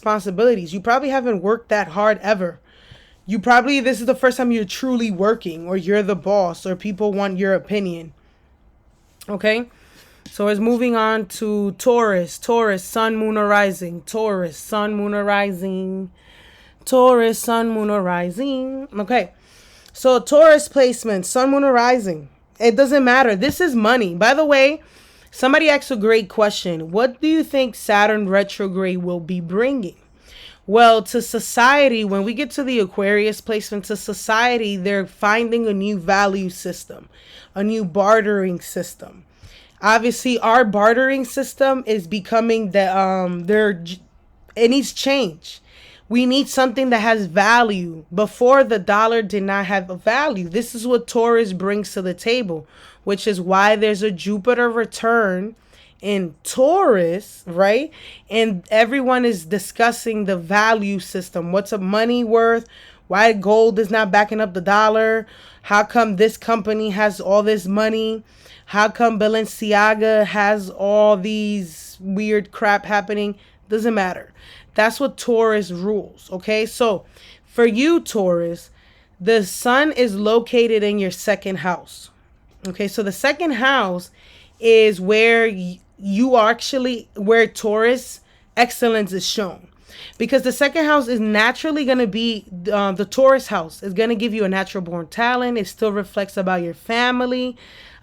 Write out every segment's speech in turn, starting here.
responsibilities. You probably haven't worked that hard ever. This is the first time you're truly working, or you're the boss, or people want your opinion. Okay? So it's moving on to Taurus. Taurus, sun, moon, or rising. Taurus, sun, moon, or rising. Taurus, sun, moon, or rising. Okay. So Taurus placement, sun, moon, or rising. It doesn't matter. This is money. By the way, somebody asked a great question. What do you think Saturn retrograde will be bringing? Well, to society, when we get to the Aquarius placement, to society, they're finding a new value system, a new bartering system. Obviously, our bartering system is becoming it needs change. We need something that has value. Before, the dollar did not have a value. This is what Taurus brings to the table, which is why there's a Jupiter return in Taurus, right? And everyone is discussing the value system. What's a money worth? Why gold is not backing up the dollar? How come this company has all this money? How come Balenciaga has all these weird crap happening? Doesn't matter. That's what Taurus rules, okay? So for you, Taurus, the sun is located in your second house. Okay, so the second house is where where Taurus excellence is shown. Because the second house is naturally going to be the Taurus house. It's going to give you a natural born talent. It still reflects about your family.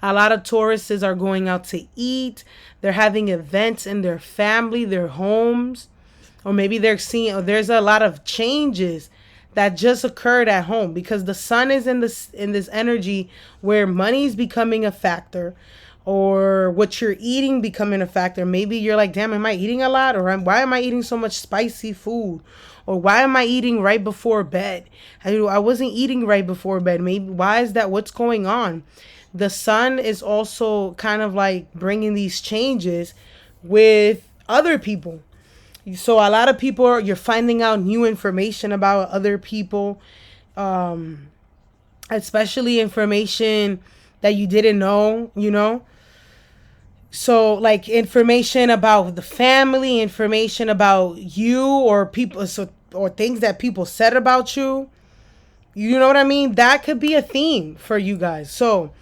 A lot of Tauruses are going out to eat. They're having events in their family, their homes. Or maybe there's a lot of changes that just occurred at home, because the sun is in this energy where money is becoming a factor, or what you're eating becoming a factor. Maybe you're like, damn, am I eating a lot? Or why am I eating so much spicy food? Or why am I eating right before bed? I wasn't eating right before bed. Maybe why is that? What's going on? The sun is also kind of like bringing these changes with other people. So a lot of people, you're finding out new information about other people, especially information that you didn't know, So like information about the family, information about you, or people, or things that people said about you. You know what I mean? That could be a theme for you guys. So,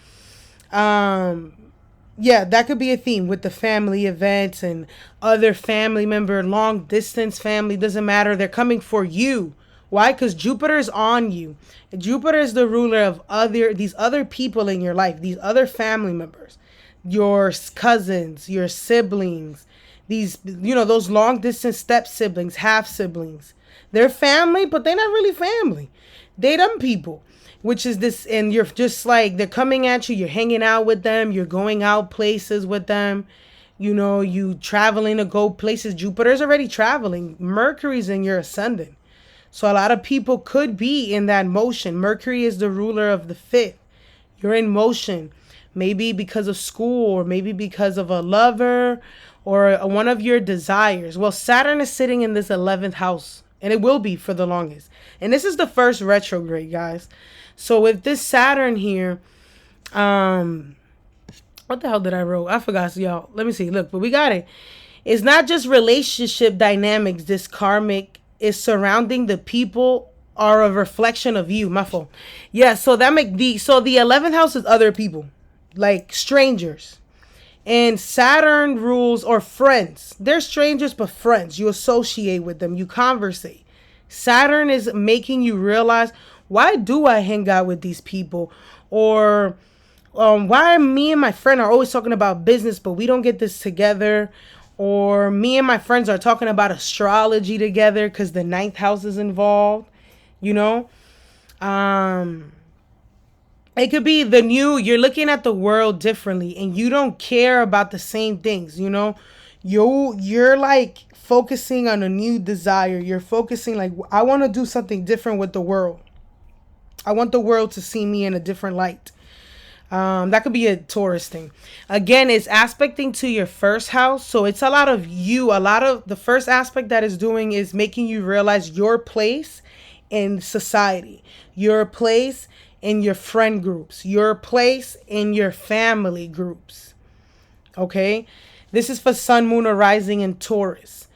yeah, that could be a theme with the family events and other family member, long distance family, doesn't matter. They're coming for you. Why? Because Jupiter is on you. Jupiter is the ruler of these other people in your life, these other family members, your cousins, your siblings, those long distance step siblings, half siblings. They're family, but they're not really family. They them people. Which is this, and you're just like, they're coming at you, you're hanging out with them, you're going out places with them, you traveling to go places. Jupiter's already traveling. Mercury's in your ascendant. So a lot of people could be in that motion. Mercury is the ruler of the fifth. You're in motion, maybe because of school, or maybe because of a lover, or one of your desires. Well, Saturn is sitting in this 11th house, and it will be for the longest. And this is the first retrograde, guys. So with this Saturn here, what the hell did I wrote? I forgot, so y'all. Let me see. Look, but we got it. It's not just relationship dynamics. This karmic is surrounding the people are a reflection of you. My fault. Yeah, so the 11th house is other people, like strangers. And Saturn rules, or friends. They're strangers, but friends. You associate with them. You conversate. Saturn is making you realize, why do I hang out with these people? Or why me and my friend are always talking about business, but we don't get this together? Or me and my friends are talking about astrology together because the 9th house is involved. It could be you're looking at the world differently, and you don't care about the same things. You're like focusing on a new desire. You're focusing like, I want to do something different with the world. I want the world to see me in a different light. That could be a Taurus thing. Again, it's aspecting to your first house. So it's a lot of you. A lot of the first aspect that it's doing is making you realize your place in society, your place in your friend groups, your place in your family groups. Okay? This is for sun, moon, or rising in Taurus.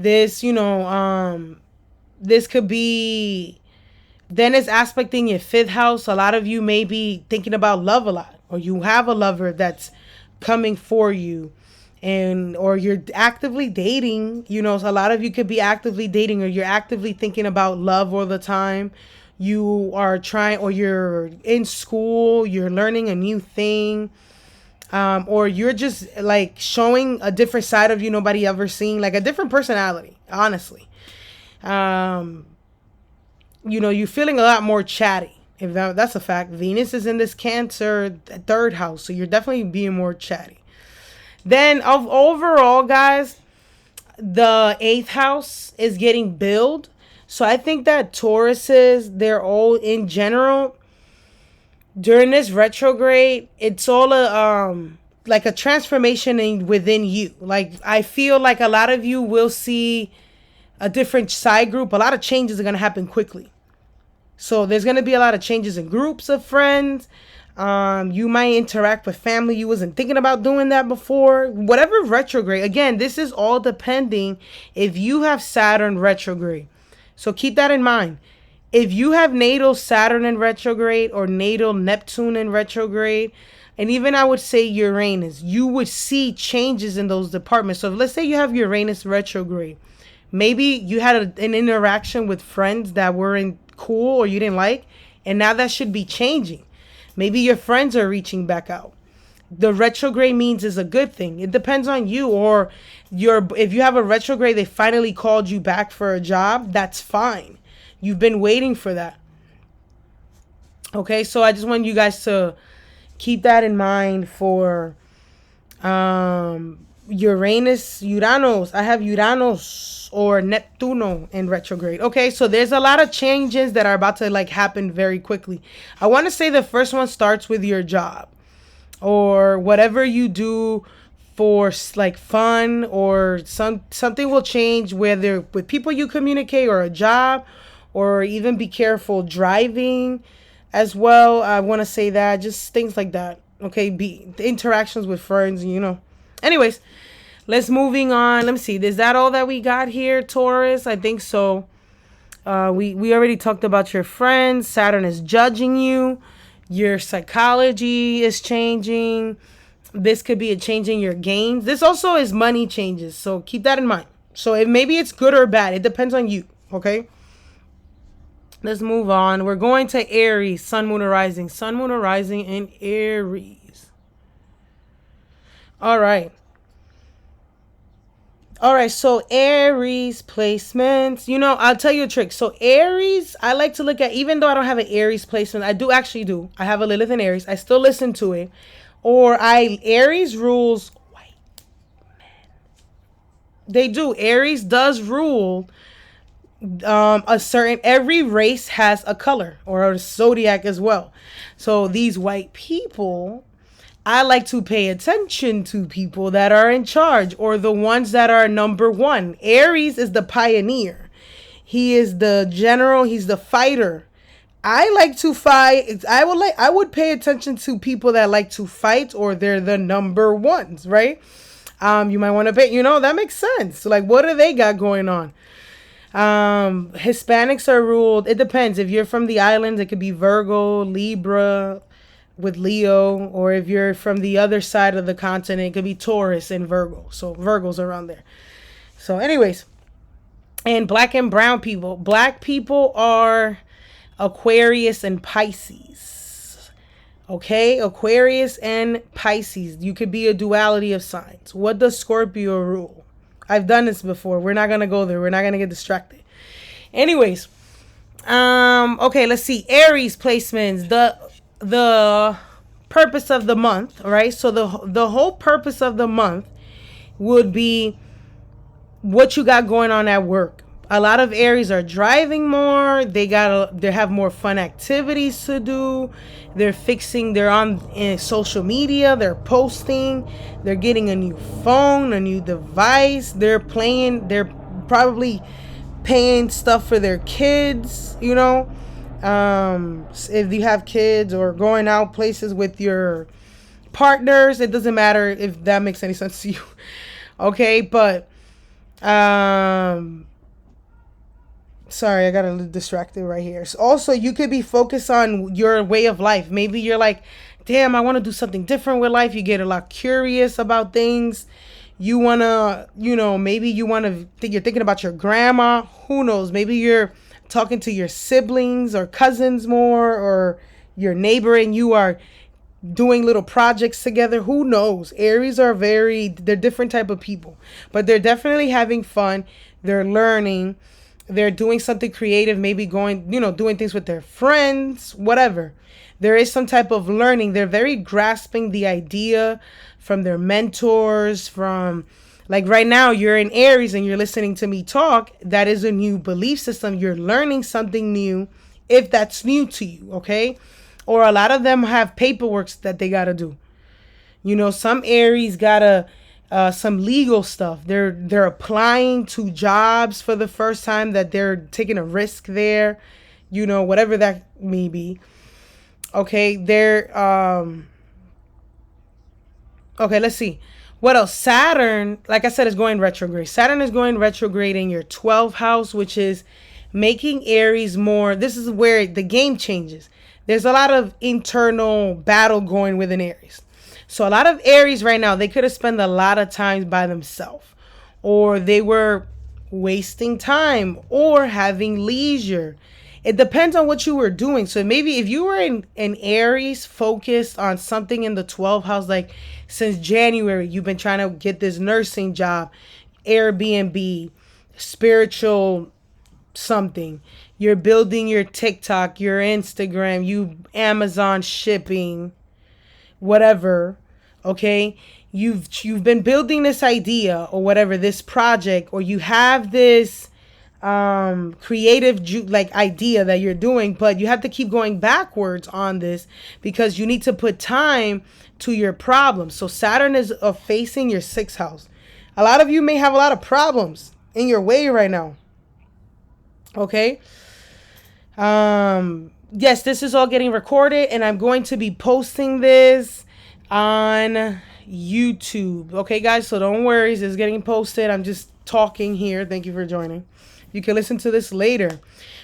This, this could be, then it's aspecting your fifth house. A lot of you may be thinking about love a lot, or you have a lover that's coming for you, or you're actively dating. So a lot of you could be actively dating, or you're actively thinking about love all the time. You are trying, or you're in school, you're learning a new thing. Or you're just like showing a different side of you nobody ever seen, like a different personality, honestly. You're feeling a lot more chatty. If that's a fact. Venus is in this Cancer third house, so you're definitely being more chatty. Then overall, guys, the eighth house is getting built. So I think that Tauruses, they're all in general, during this retrograde, it's all like a transformation within you. Like, I feel like a lot of you will see a different side group. A lot of changes are going to happen quickly. So there's going to be a lot of changes in groups of friends. You might interact with family you wasn't thinking about doing that before. Whatever retrograde. Again, this is all depending if you have Saturn retrograde. So keep that in mind. If you have natal Saturn in retrograde, or natal Neptune in retrograde, and even I would say Uranus, you would see changes in those departments. So if, let's say you have Uranus retrograde, maybe you had an interaction with friends that weren't cool or you didn't like, and now that should be changing. Maybe your friends are reaching back out. The retrograde means is a good thing. It depends on you, or if you have a retrograde, they finally called you back for a job, that's fine. You've been waiting for that. Okay, so I just want you guys to keep that in mind for Uranus. I have Uranus or Neptuno in retrograde. Okay, so there's a lot of changes that are about to happen very quickly. I want to say the first one starts with your job, or whatever you do for fun, or something will change, whether with people you communicate, or a job, or even be careful driving as well. I want to say that, just things like that. Okay, the interactions with friends, Anyways, let's moving on. Let me see. Is that all that we got here, Taurus? I think so. We already talked about your friends. Saturn is judging you. Your psychology is changing. This could be a change in your gains. This also is money changes, so keep that in mind. So maybe it's good or bad. It depends on you, okay? Let's move on. We're going to Aries, Sun, Moon, or Rising. Sun, Moon, or Rising in Aries. All right. So Aries placements. I'll tell you a trick. So Aries, I like to look at, even though I don't have an Aries placement, I do. I have a Lilith in Aries. I still listen to it. Aries rules white men. They do. Aries does rule every race has a color, or a zodiac as well. So these white people, I like to pay attention to people that are in charge, or the ones that are number one. Aries is the pioneer. He is the general. He's the fighter. I like to fight. I would pay attention to people that like to fight, or they're the number ones, right? You might want to pay, that makes sense. What do they got going on? Hispanics are ruled, it depends. If you're from the islands, it could be Virgo, Libra with Leo, or if you're from the other side of the continent, it could be Taurus and Virgo. So Virgo's around there. So anyways, and black and brown people. Black people are Aquarius and Pisces. Okay, Aquarius and Pisces. You could be a duality of signs. What does Scorpio rule? I've done this before. We're not gonna go there. We're not gonna get distracted. Anyways, okay, let's see. Aries placements. The purpose of the month, right? So the whole purpose of the month would be what you got going on at work. A lot of Aries are driving more. They have more fun activities to do. They're on social media. They're posting. They're getting a new phone, a new device. They're probably paying stuff for their kids, if you have kids, or going out places with your partners. It doesn't matter if that makes any sense to you. Okay, but Um, sorry, I got a little distracted right here. So also, you could be focused on your way of life. Maybe you're like, damn, I want to do something different with life. You get a lot curious about things. You want to, maybe you want to think you're thinking about your grandma. Who knows? Maybe you're talking to your siblings or cousins more, or your neighbor, and you are doing little projects together. Who knows? Aries are they're different type of people, but they're definitely having fun. They're learning. They're doing something creative, maybe going, doing things with their friends, whatever. There is some type of learning. They're very grasping the idea from their mentors, from, like, right now you're in Aries and you're listening to me talk. That is a new belief system. You're learning something new if that's new to you, okay? Or a lot of them have paperwork that they got to do. Some Aries gotta some legal stuff. They're applying to jobs for the first time, that they're taking a risk there, whatever that may be. Okay, okay, let's see. What else? Saturn, like I said, is going retrograde. Saturn is going retrograde in your 12th house, which is making Aries more. This is where the game changes. There's a lot of internal battle going within Aries. So a lot of Aries right now, they could have spent a lot of time by themselves, or they were wasting time or having leisure. It depends on what you were doing. So maybe if you were in Aries focused on something in the 12th house, like since January, you've been trying to get this nursing job, Airbnb, spiritual something. You're building your TikTok, your Instagram, you Amazon shipping, whatever. Okay, you've been building this idea or whatever, this project, or you have this creative idea that you're doing, but you have to keep going backwards on this because you need to put time to your problems. So Saturn is facing your 6th house. A lot of you may have a lot of problems in your way right now. Okay. Yes, this is all getting recorded, and I'm going to be posting this on YouTube. Okay, guys, so don't worry, it's getting posted. I'm just talking here. Thank you for joining. You can listen to this later.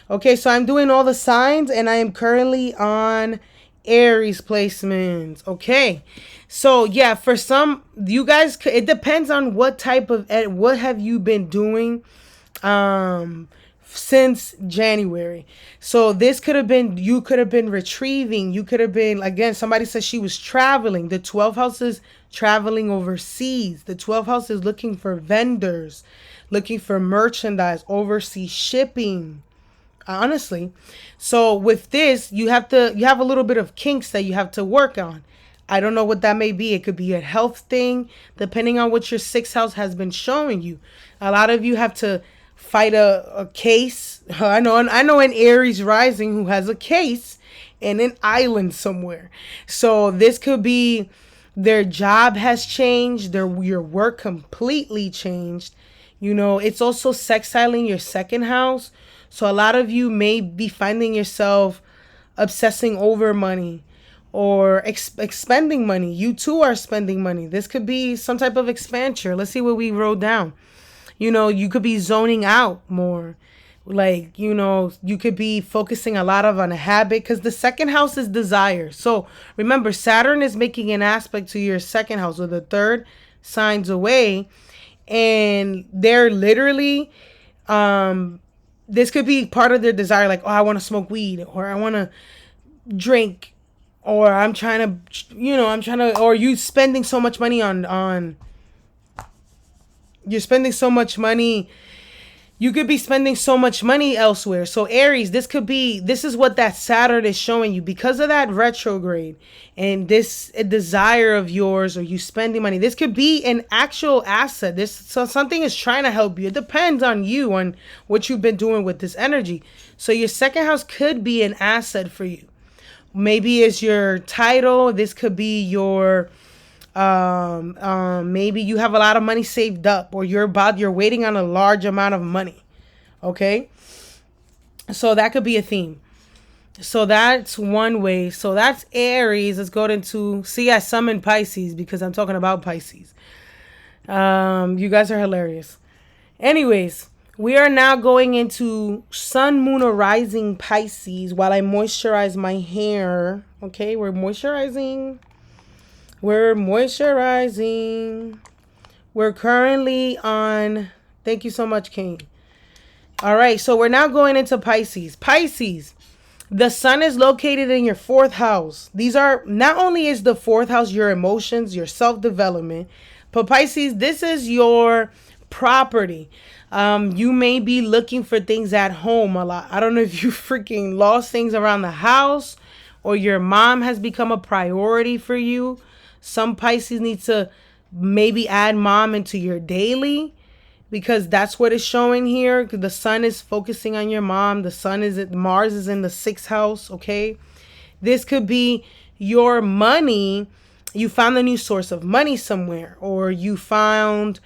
Okay, so I'm doing all the signs, and I am currently on Aries placements. Okay, so yeah, for some you guys, it depends on what type of what have you been doing since January. So this could have been, you could have been retrieving, you could have been, again, somebody says she was traveling. The 12th house is traveling overseas. The 12th house is looking for vendors, looking for merchandise, overseas shipping, honestly. So with this, you have a little bit of kinks that you have to work on. I don't know what that may be. It could be a health thing, depending on what your 6th house has been showing you. A lot of you have to fight a case. I know an Aries rising who has a case in an island somewhere. So this could be their job has changed, your work completely changed. It's also sexiling your 2nd house. So a lot of you may be finding yourself obsessing over money or expending money. You too are spending money. This could be some type of expenditure. Let's see what we wrote down. You could be zoning out more. Like, you could be focusing a lot on a habit, because the 2nd house is desire. So remember, Saturn is making an aspect to your 2nd house, or the 3rd signs away. And they're literally, this could be part of their desire. Like, oh, I want to smoke weed, or I want to drink, or I'm trying to, or you spending so much money you're spending so much money. You could be spending so much money elsewhere. So Aries, this is what that Saturn is showing you because of that retrograde and this a desire of yours, or you spending money. This could be an actual asset. So something is trying to help you. It depends on you, on what you've been doing with this energy. So your 2nd house could be an asset for you. Maybe it's your title. This could be your maybe you have a lot of money saved up, or you're waiting on a large amount of money. Okay, so that could be a theme. So that's one way. So that's Aries. Let's go into, see, I summoned Pisces because I'm talking about Pisces. You guys are hilarious. Anyways, we are now going into sun, moon, or rising Pisces while I moisturize my hair. Okay, we're moisturizing. We're moisturizing. We're currently on. Thank you so much, King. All right, so we're now going into Pisces. Pisces, the sun is located in your fourth house. These are, not only is the fourth house your emotions, your self-development, but Pisces, this is your property. You may be looking for things at home a lot. I don't know if you freaking lost things around the house or your mom has become a priority for you. Some Pisces need to maybe add mom into your daily, because that's what it's showing here. The sun is focusing on your mom. The sun is at Mars is in the sixth house. Okay. This could be your money. You found a new source of money somewhere, or you found,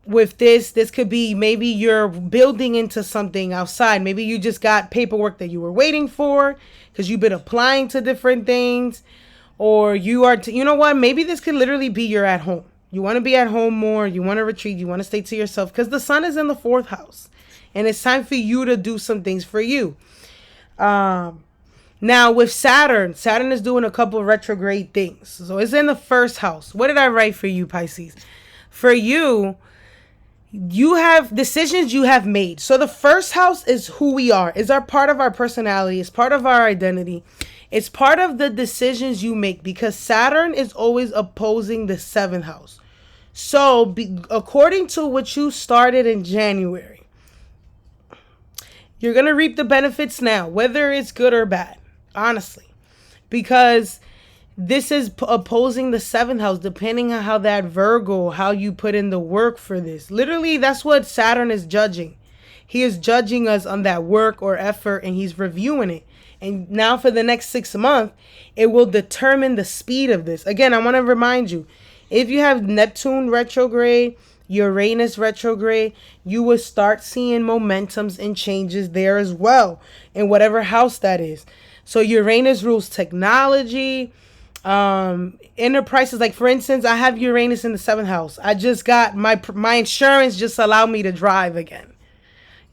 with this could be maybe you're building into something outside. Maybe you just got paperwork that you were waiting for because you've been applying to different things, or you are, you know what? Maybe this could literally be you're at home. You want to be at home more. You want to retreat. You want to stay to yourself because the sun is in the fourth house and it's time for you to do some things for you. Now with Saturn is doing a couple of retrograde things. So it's in the first house. What did I write for you, Pisces? For you, you have decisions you have made. So the first house is who we are. Is our part of our personality. It's part of our identity. It's part of the decisions you make because Saturn is always opposing the seventh house. So according to what you started in January, you're going to reap the benefits now, whether it's good or bad, honestly, because this is opposing the seventh house, depending on how that Virgo, how you put in the work for this. Literally, that's what Saturn is judging. He is judging us on that work or effort, and he's reviewing it. And now for the next 6 months, it will determine the speed of this. Again, I want to remind you, if you have Neptune retrograde, Uranus retrograde, you will start seeing momentums and changes there as well, in whatever house that is. So Uranus rules technology, enterprises. Like for instance, I have Uranus in the seventh house. I just got my insurance just allowed me to drive again.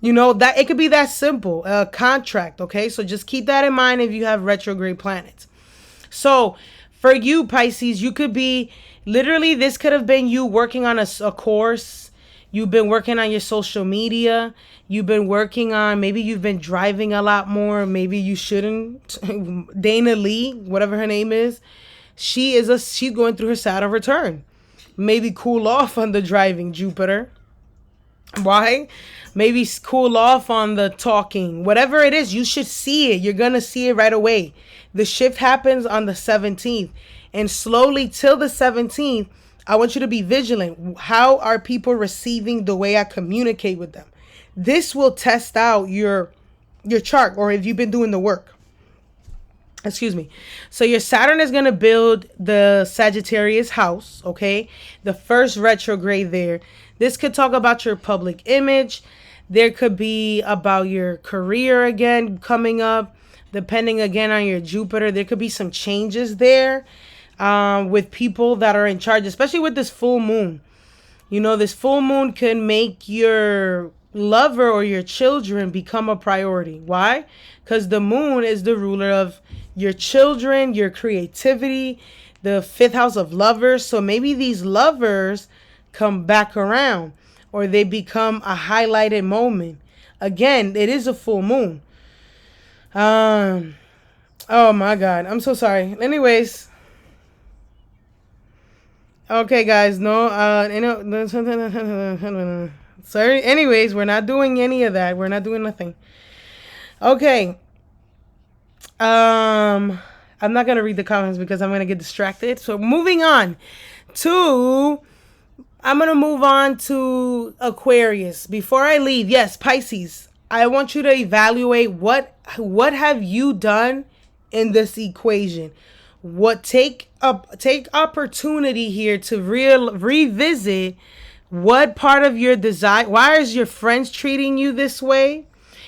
You know, that it could be that simple, a contract. Okay. So just keep that in mind if you have retrograde planets. So for you, Pisces, you could be literally, this could have been you working on a course. You've been working on your social media. You've been working on, maybe you've been driving a lot more. Maybe you shouldn't. Dana Lee, whatever her name is, she's going through her Saturn return. Maybe cool off on the driving, Jupiter. Why? Maybe cool off on the talking. Whatever it is, you should see it. You're going to see it right away. The shift happens on the 17th. And slowly till the 17th, I want you to be vigilant. How are people receiving the way I communicate with them? This will test out your chart, or if you've been doing the work. Excuse me. So your Saturn is going to build the Sagittarius house, okay? The first retrograde there. This could talk about your public image. There could be about your career again coming up. Depending again on your Jupiter, there could be some changes there with people that are in charge, especially with this full moon. You know, this full moon can make your lover or your children become a priority. Why? Because the moon is the ruler of your children, your creativity, the fifth house of lovers. So maybe these lovers come back around, or they become a highlighted moment. Again, it is a full moon. Oh my God, I'm so sorry. Anyways, okay, guys, sorry. Anyways, we're not doing any of that. We're not doing nothing. Okay. I'm not gonna read the comments because I'm gonna get distracted. So moving on to, I'm gonna move on to Aquarius. Before I leave, yes, Pisces, I want you to evaluate what have you done in this equation. Take opportunity here to revisit what part of your design. Why is your friends treating you this way?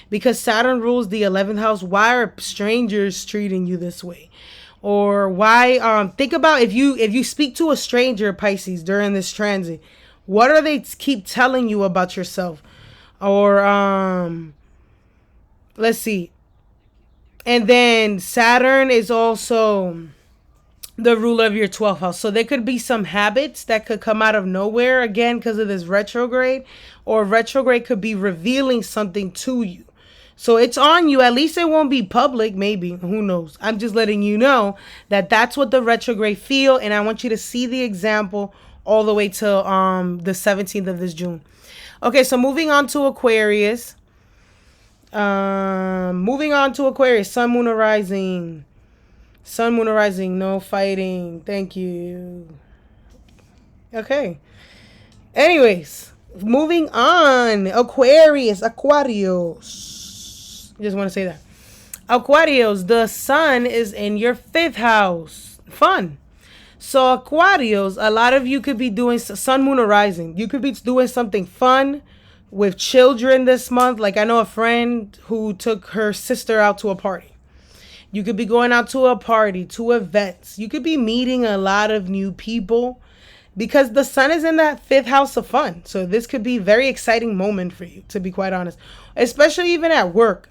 Because Saturn rules the 11th house. Why are strangers treating you this way? Or why? Think about if you speak to a stranger, Pisces, during this transit. What are they keep telling you about yourself? Or let's see. And then Saturn is also the ruler of your 12th house. So there could be some habits that could come out of nowhere again because of this retrograde, or retrograde could be revealing something to you. So it's on you. At least it won't be public. Maybe. Who knows? I'm just letting you know that that's what the retrograde feel. And I want you to see the example all the way to the 17th of this June. Okay, so moving on to Aquarius. Moving on to Aquarius. Sun, moon, or rising. Sun, moon, or rising. No fighting. Thank you. Okay. Anyways, moving on. Aquarius. Just want to say that. Aquarius, the sun is in your 5th house. Fun. So Aquarius, a lot of you could be doing sun, moon, or rising. You could be doing something fun with children this month. Like I know a friend who took her sister out to a party. You could be going out to a party, to events. You could be meeting a lot of new people because the sun is in that 5th house of fun. So this could be a very exciting moment for you, to be quite honest, especially even at work.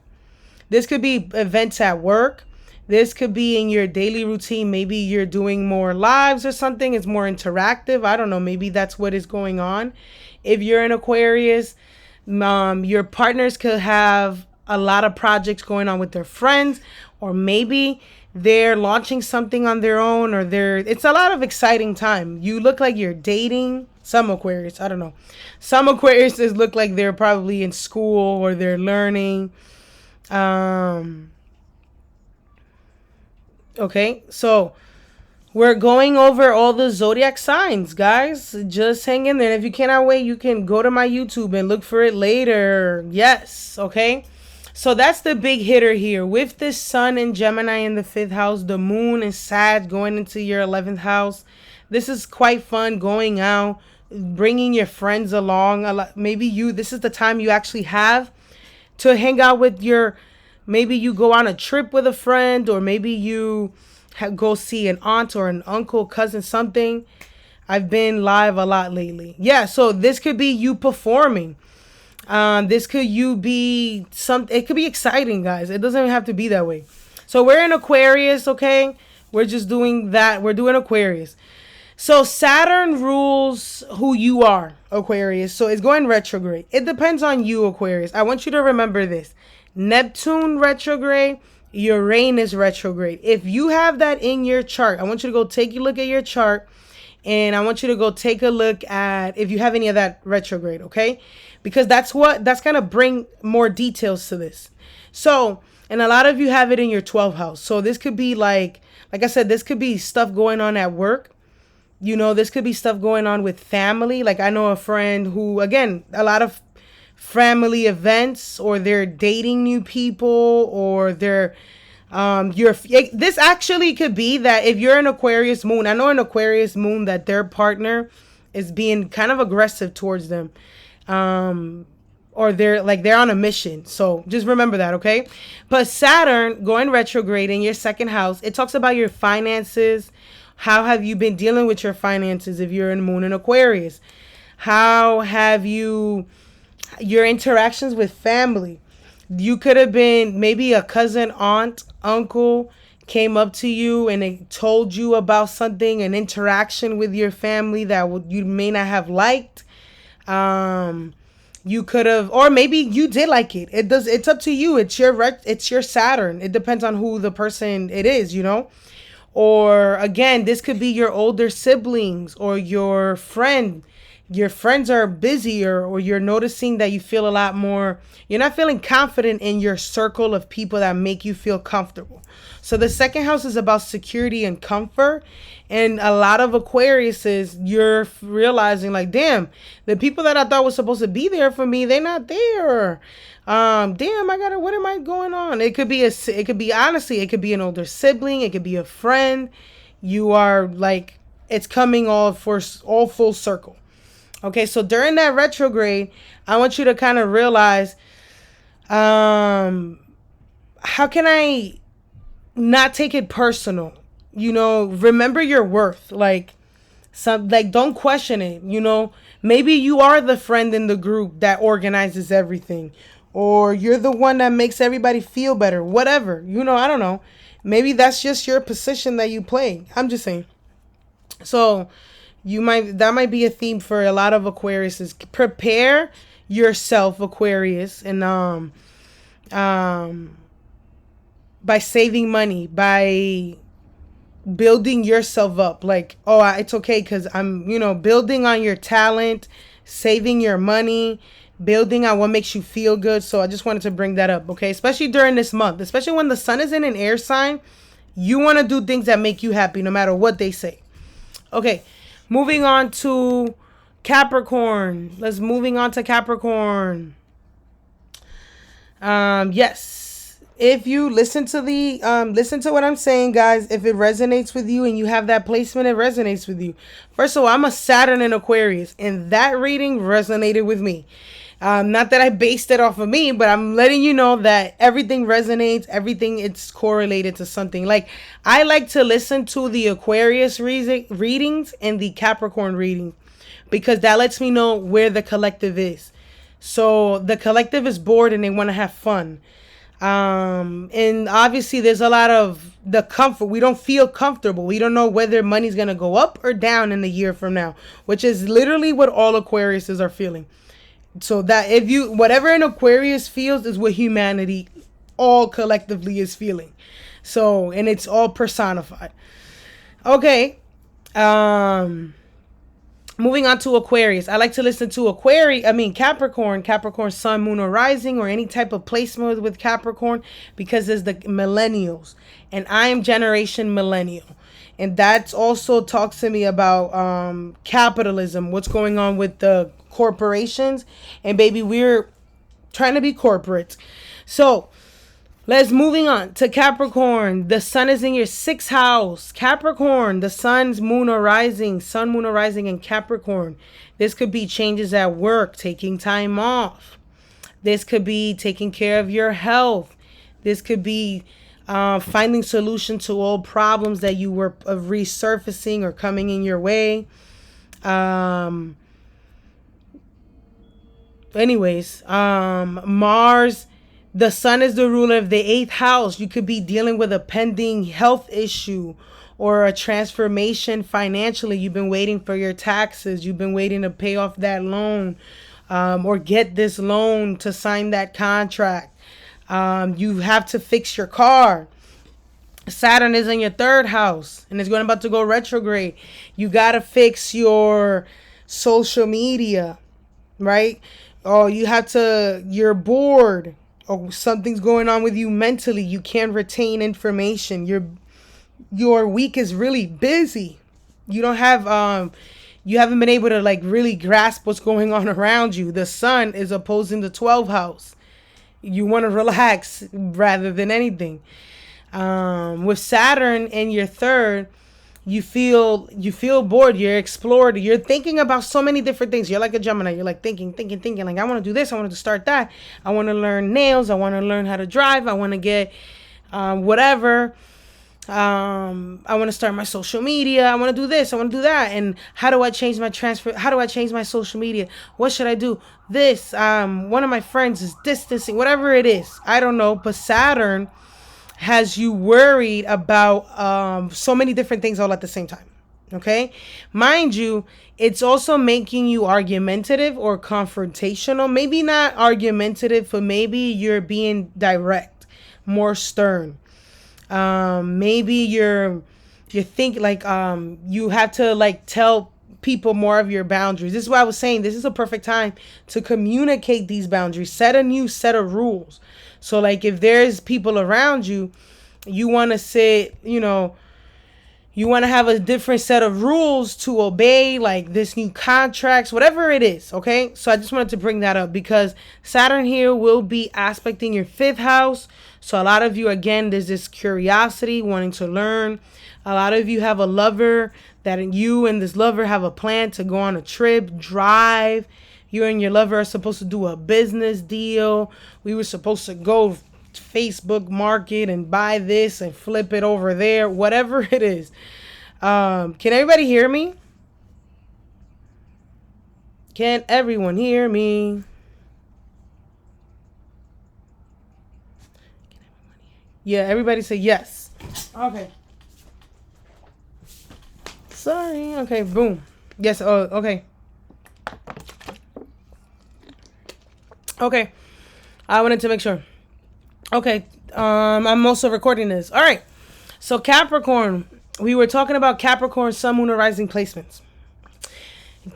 This could be events at work. This could be in your daily routine. Maybe you're doing more lives or something. It's more interactive. I don't know. Maybe that's what is going on. If you're an Aquarius, your partners could have a lot of projects going on with their friends, or maybe they're launching something on their own, or it's a lot of exciting time. You look like you're dating. Some Aquarius, I don't know. Some Aquariuses look like they're probably in school or they're learning. Okay, so we're going over all the zodiac signs, guys. Just hang in there. If you cannot wait, you can go to my YouTube and look for it later. Yes, okay. So that's the big hitter here. With this sun and Gemini in the 5th house, the moon and Sag going into your 11th house. This is quite fun, going out, bringing your friends along. Maybe this is the time you actually have to hang out with maybe you go on a trip with a friend, or maybe you go see an aunt or an uncle, cousin, something. I've been live a lot lately. Yeah, so this could be you performing. This could be something. It could be exciting, guys. It doesn't even have to be that way. So we're in Aquarius, okay? We're just doing that. We're doing Aquarius. So Saturn rules who you are, Aquarius. So it's going retrograde. It depends on you, Aquarius. I want you to remember this. Neptune retrograde, Uranus retrograde. If you have that in your chart, I want you to go take a look at your chart, and I want you to go take a look at if you have any of that retrograde, okay? Because that's going to bring more details to this. So, and a lot of you have it in your 12th house. So this could be like I said, this could be stuff going on at work. You know, this could be stuff going on with family. Like I know a friend who, again, a lot of family events, or they're dating new people, or they're this actually could be that if you're an Aquarius moon, I know an Aquarius moon that their partner is being kind of aggressive towards them, or they're on a mission. So just remember that, okay? But Saturn going retrograde in your 2nd house, it talks about your finances. How have you been dealing with your finances if you're in moon in Aquarius? How have your interactions with family? You could have been maybe a cousin, aunt, uncle came up to you and they told you about something, an interaction with your family that you may not have liked. You could have, or maybe you did like it. It's up to you. It's your Saturn. It depends on who the person it is, you know. Or again, this could be your older siblings or your friend. Your friends are busier, or you're noticing that you feel a lot more, you're not feeling confident in your circle of people that make you feel comfortable. So the 2nd house is about security and comfort. And a lot of Aquariuses, you're realizing like, damn, the people that I thought was supposed to be there for me, they're not there. What am I going on? It could be honestly, it could be an older sibling. It could be a friend. You are like, it's coming all full circle. Okay, so during that retrograde, I want you to kind of realize, how can I not take it personal? You know, remember your worth. Like, Some, like, don't question it, you know. Maybe you are the friend in the group that organizes everything, or you're the one that makes everybody feel better, whatever, you know. I don't know, maybe that's just your position that you play. I'm just saying. So that might be a theme for a lot of Aquarius, is prepare yourself, Aquarius, and um by saving money, by building yourself up. Like, oh, it's okay because I'm, you know, building on your talent, saving your money, building on what makes you feel good. So I just wanted to bring that up, okay? Especially during this month, especially when the sun is in an air sign, you want to do things that make you happy no matter what they say. Okay, moving on to Capricorn. Moving on to Capricorn. Yes. If you listen to what I'm saying, guys, if it resonates with you and you have that placement, it resonates with you. First of all, I'm a Saturn in Aquarius, and that reading resonated with me. Not that I based it off of me, but I'm letting you know that everything resonates, everything, it's correlated to something. Like, I like to listen to the Aquarius readings and the Capricorn reading, because that lets me know where the collective is. So the collective is bored and they want to have fun. And obviously there's a lot of the comfort. We don't feel comfortable. We don't know whether money's going to go up or down in the year from now, which is literally what all Aquariuses are feeling. So that whatever an Aquarius feels is what humanity all collectively is feeling. So, and it's all personified. Okay. Moving on to Aquarius. I like to listen to Capricorn sun, moon, or rising, or any type of placement with Capricorn, because there's the millennials. And I am generation millennial. And that also talks to me about capitalism, what's going on with the corporations. And baby, we're trying to be corporate. So let's moving on to Capricorn. The sun is in your 6th house. Capricorn, the sun's moon or rising, in Capricorn. This could be changes at work, taking time off. This could be taking care of your health. This could be finding solution to old problems that you were resurfacing or coming in your way. Mars, the sun is the ruler of the 8th house. You could be dealing with a pending health issue or a transformation financially. You've been waiting for your taxes. You've been waiting to pay off that loan, or get this loan to sign that contract. You have to fix your car. Saturn is in your 3rd house and it's about to go retrograde. You got to fix your social media, right? Oh, you're bored. Or something's going on with you mentally. You can't retain information. Your week is really busy. You don't have you haven't been able to like really grasp what's going on around you. The sun is opposing the 12th house. You want to relax rather than anything. With Saturn in your 3rd, you feel bored. You're explored. You're thinking about so many different things. You're like a Gemini. You're like thinking. Like, I want to do this. I want to start that. I want to learn nails. I want to learn how to drive. I want to get whatever. I want to start my social media. I want to do this. I want to do that. And how do I change my How do I change my social media? What should I do? This. One of my friends is distancing. Whatever it is, I don't know. But Saturn has you worried about so many different things all at the same time. Okay, mind you, it's also making you argumentative or confrontational. Maybe not argumentative, but maybe you're being direct, more stern. Maybe you think like you have to like tell people more of your boundaries. This is why I was saying this is a perfect time to communicate these boundaries. Set a new set of rules. So like if there's people around you, you want to sit, you want to have a different set of rules to obey, like this new contracts, whatever it is. Okay. So I just wanted to bring that up because Saturn here will be aspecting your 5th house. So a lot of you, again, there's this curiosity, wanting to learn. A lot of you have a lover that you and this lover have a plan to go on a trip, drive. You and your lover are supposed to do a business deal. We were supposed to go Facebook market and buy this and flip it over there, whatever it is. Can everybody hear me? Can everyone hear me? Yeah, everybody say yes. Okay. Sorry. Okay, boom. Yes, oh, okay. Okay. I wanted to make sure. Okay. I'm also recording this. All right. So Capricorn, we were talking about Capricorn, Sun, Moon, or Rising placements.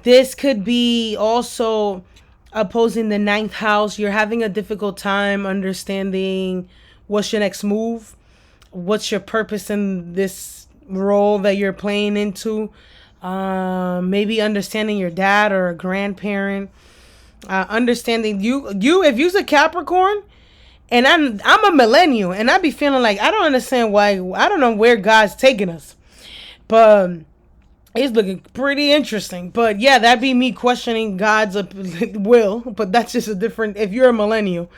This could be also opposing the ninth house. You're having a difficult time understanding what's your next move, what's your purpose in this role that you're playing into. Maybe understanding your dad or a grandparent. Understanding you if you're a Capricorn, and I'm a millennial, and I be feeling like I don't understand why. I don't know where God's taking us, but it's looking pretty interesting. But yeah, that'd be me questioning God's will. But that's just a different. If you're a millennial,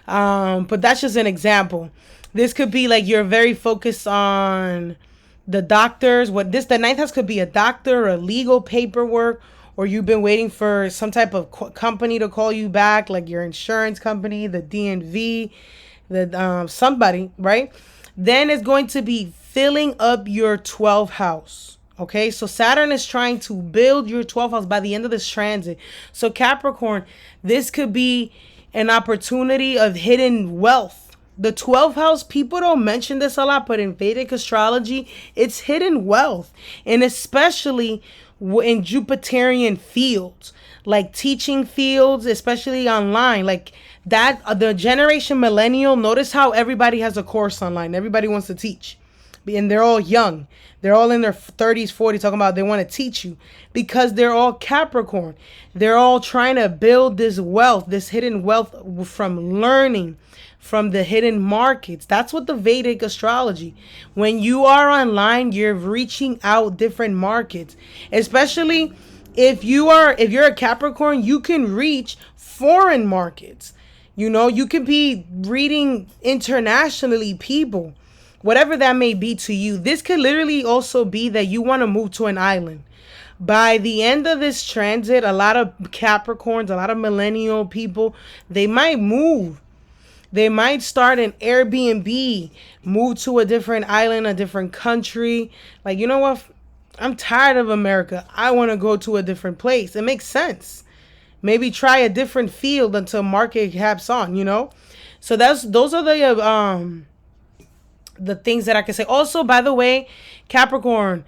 but that's just an example. This could be like you're very focused on the doctors. The ninth house could be a doctor, or legal paperwork, or you've been waiting for some type of company to call you back, like your insurance company, the DNV, the somebody, right? Then it's going to be filling up your 12th house. Okay, so Saturn is trying to build your 12th house by the end of this transit. So Capricorn, this could be an opportunity of hidden wealth. The 12th house, people don't mention this a lot, but in Vedic astrology, it's hidden wealth. And especially in Jupiterian fields, like teaching fields, especially online, like that, the generation millennial, notice how everybody has a course online. Everybody wants to teach. And they're all young. They're all in their 30s, 40s, talking about they want to teach you because they're all Capricorn. They're all trying to build this wealth, this hidden wealth from learning from the hidden markets. That's what the Vedic astrology. When you are online, you're reaching out different markets. Especially if you're a Capricorn, you can reach foreign markets. You know, you could be reading internationally people, whatever that may be to you. This could literally also be that you want to move to an island. By the end of this transit, a lot of Capricorns, a lot of millennial people, they might move. They might start an Airbnb, move to a different island, a different country. Like, you know what? I'm tired of America. I want to go to a different place. It makes sense. Maybe try a different field until market caps on, you know? So those are the things that I can say. Also, by the way, Capricorn,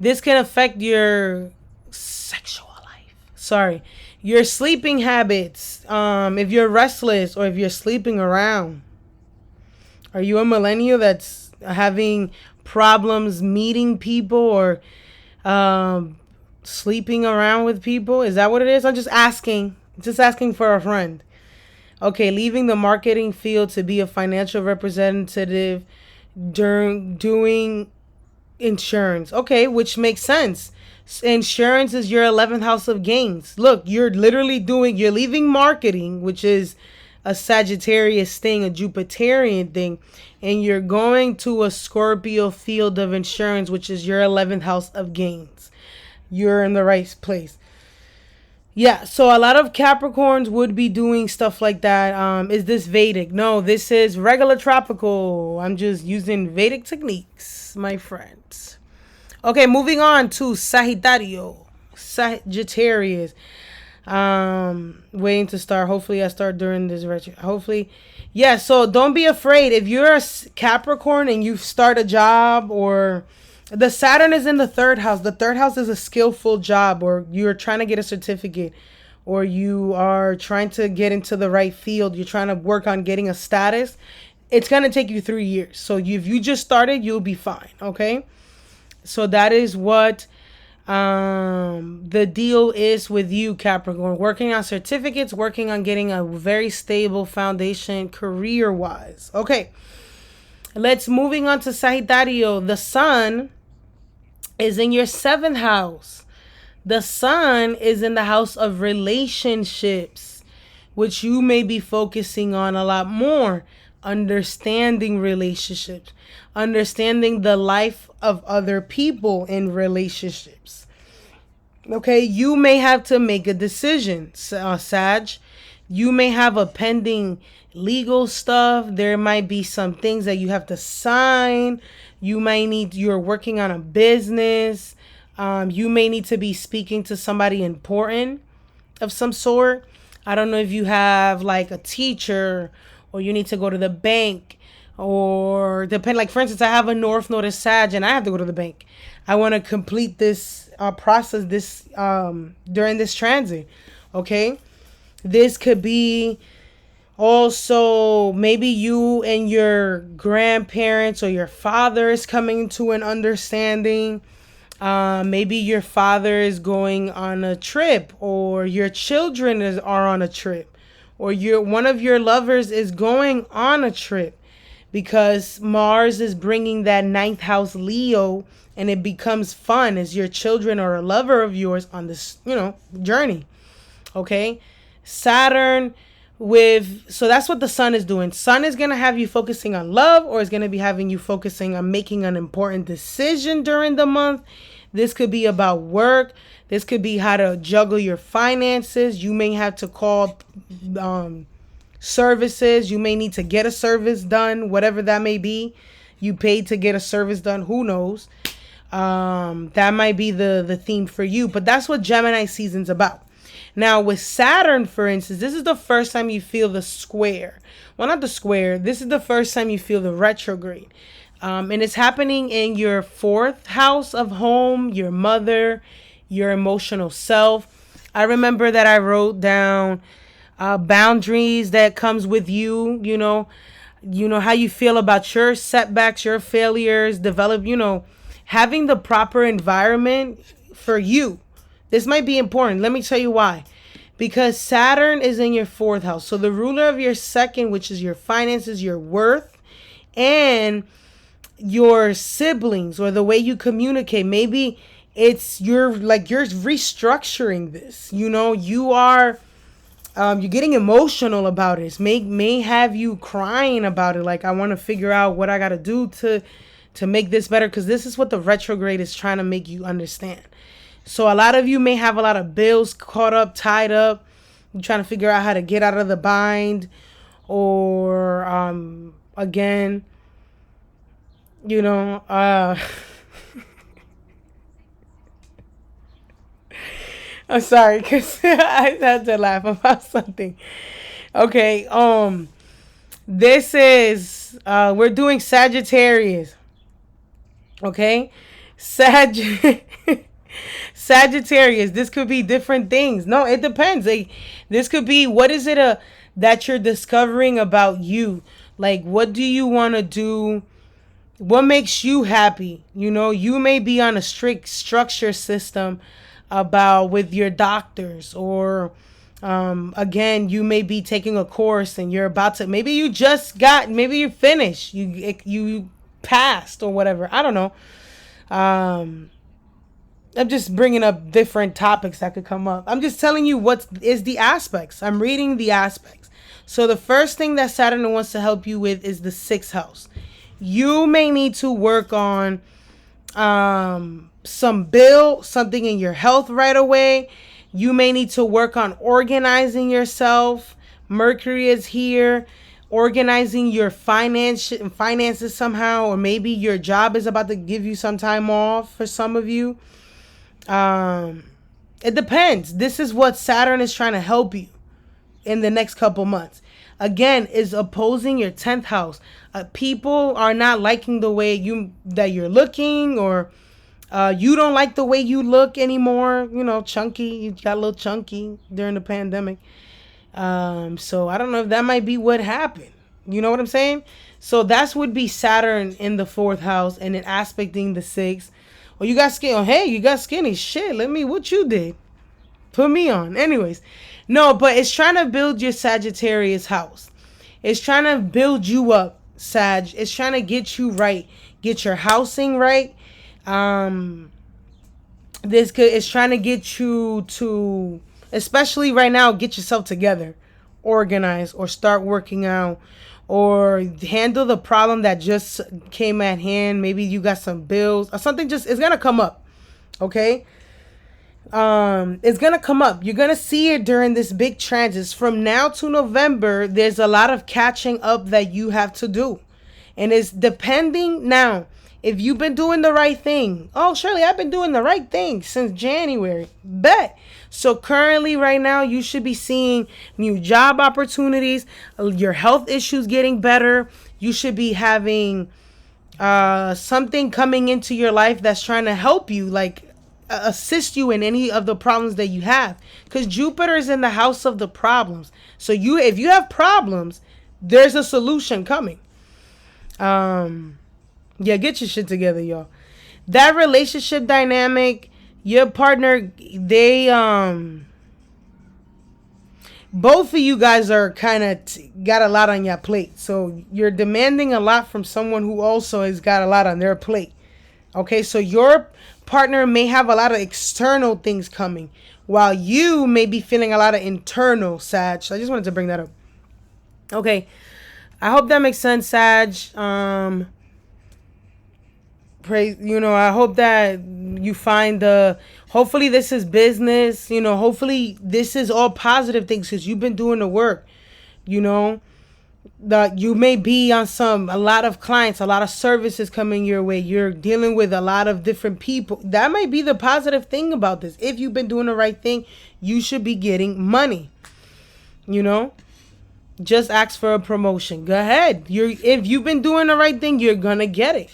this can affect your sexual life. Sorry. Your sleeping habits. If you're restless or if you're sleeping around. Are you a millennial that's having problems meeting people or sleeping around with people? Is that what it is? I'm just asking. Just asking for a friend. Okay, leaving the marketing field to be a financial representative during doing insurance. Okay, which makes sense. Insurance is your 11th house of gains. Look, you're leaving marketing, which is a Sagittarius thing, a Jupiterian thing, and you're going to a Scorpio field of insurance, which is your 11th house of gains. You're in the right place. Yeah, so a lot of Capricorns would be doing stuff like that. Is this Vedic? No, this is regular tropical. I'm just using Vedic techniques, my friends. Okay, moving on to Sagittarius. Waiting to start. Hopefully I start during this retro. Hopefully. Yeah, so don't be afraid. If you're a Capricorn and you start a job, or the Saturn is in the 3rd house. The 3rd house is a skillful job, or you're trying to get a certificate, or you are trying to get into the right field. You're trying to work on getting a status. It's going to take you 3 years. So if you just started, you'll be fine. Okay. So that is what the deal is with you, Capricorn. Working on certificates, working on getting a very stable foundation career-wise. Okay, moving on to Sagittarius. The sun is in your 7th house. The sun is in the house of relationships, which you may be focusing on a lot more. Understanding relationships, understanding the life of other people in relationships. Okay, you may have to make a decision, Sag. You may have a pending legal stuff. There might be some things that you have to sign. You're working on a business. You may need to be speaking to somebody important of some sort. I don't know if you have like a teacher, or you need to go to the bank, or depend. Like for instance, I have a North Node of Sag and I have to go to the bank. I want to complete this process this during this transit. Okay, this could be also maybe you and your grandparents or your father is coming to an understanding. Maybe your father is going on a trip, or your children are on a trip, or one of your lovers is going on a trip, because Mars is bringing that ninth house Leo, and it becomes fun as your children or a lover of yours on this, journey. Okay, Saturn so that's what the sun is doing. Sun is going to have you focusing on love, or is going to be having you focusing on making an important decision during the month. This could be about work. This could be how to juggle your finances. You may have to call services. You may need to get a service done, whatever that may be. You paid to get a service done. Who knows? That might be the theme for you. But that's what Gemini season's about. Now, with Saturn, for instance, this is the first time you feel the square. Well, not the square. This is the first time you feel the retrograde. And it's happening in your fourth house of home, your mother, your emotional self. I remember that I wrote down boundaries that comes with you, how you feel about your setbacks, your failures, having the proper environment for you. This might be important. Let me tell you why. Because Saturn is in your fourth house. So the ruler of your second, which is your finances, your worth, and your siblings, or the way you communicate. Maybe you're restructuring this. You are you're getting emotional about it. It may have you crying about it. Like, I want to figure out what I got to do to make this better, because this is what the retrograde is trying to make you understand. So a lot of you may have a lot of bills tied up. You're trying to figure out how to get out of the bind, or again, I'm sorry, because I had to laugh about something. Okay, this is we're doing Sagittarius. Okay, Sagittarius, this could be different things. No, it depends. This could be, what is it that you're discovering about you? Like, what do you want to do? What makes you happy? You may be on a strict structure system with your doctors, or again, you may be taking a course and you're about to, maybe you finished, you passed or whatever. I don't know. I'm just bringing up different topics that could come up. I'm just telling you what is the aspects. I'm reading the aspects. So the first thing that Saturn wants to help you with is the sixth house. You may need to work on something in your health right away. You may need to work on organizing yourself. Mercury is here. Organizing your finances somehow, or maybe your job is about to give you some time off for some of you. It depends. This is what Saturn is trying to help you in the next couple months. Again, is opposing your 10th house. People are not liking the way that you're looking, or you don't like the way you look anymore. Chunky. You got a little chunky during the pandemic. So I don't know if that might be what happened. You know what I'm saying? So that would be Saturn in the fourth house, and it aspecting the sixth. Or you got skinny. Oh, hey, you got skinny. Shit, what you did. Put me on. Anyways. No, but it's trying to build your Sagittarius house. It's trying to build you up, Sag. It's trying to get you right. Get your housing right. It's trying to get you to, especially right now, get yourself together. Organize, or start working out, or handle the problem that just came at hand. Maybe you got some bills or something. It's gonna come up. Okay. It's gonna come up. You're gonna see it during this big transit. From now to November, there's a lot of catching up that you have to do. And it's depending now. If you've been doing the right thing. Oh, Shirley, I've been doing the right thing since January. Bet. So currently right now you should be seeing new job opportunities, your health issues getting better. You should be having something coming into your life that's trying to help you, like assist you in any of the problems that you have, because Jupiter is in the house of the problems. So if you have problems, there's a solution coming. Yeah, get your shit together, y'all. That relationship dynamic, your partner, they both of you guys are kind of got a lot on your plate. So you're demanding a lot from someone who also has got a lot on their plate. Okay, so your partner may have a lot of external things coming, while you may be feeling a lot of internal, Sag. So I just wanted to bring that up. Okay, I hope that makes sense, Sag. Pray, I hope that you find hopefully this is business, hopefully this is all positive things, because you've been doing the work, that you may be on a lot of clients, a lot of services coming your way. You're dealing with a lot of different people. That might be the positive thing about this. If you've been doing the right thing, you should be getting money, just ask for a promotion. Go ahead. If you've been doing the right thing, you're gonna get it.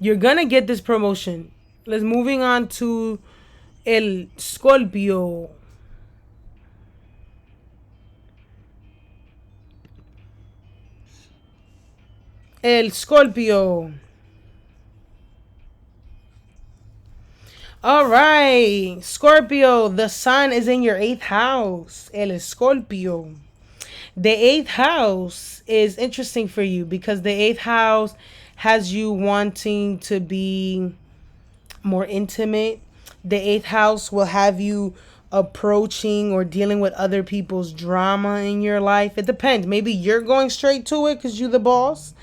You're gonna get this promotion. Let's moving on to El Scorpio. El Scorpio. All right, Scorpio, the sun is in your 8th house. El Scorpio. The 8th house is interesting for you because the 8th house has you wanting to be more intimate. The 8th house will have you approaching or dealing with other people's drama in your life. It depends. Maybe you're going straight to it because you're the boss,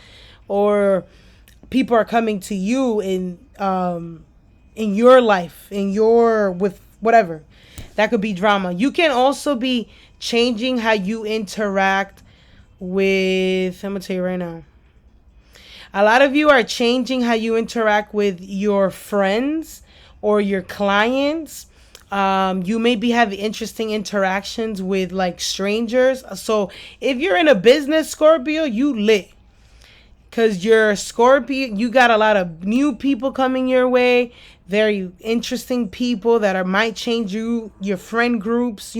or people are coming to you in your life, with whatever. That could be drama. You can also be changing how you interact with, I'm going to tell you right now. A lot of you are changing how you interact with your friends or your clients. You may be having interesting interactions with like strangers. So if you're in a business, Scorpio, you lit. Because you're Scorpio, you got a lot of new people coming your way. Very interesting people that might change your friend groups,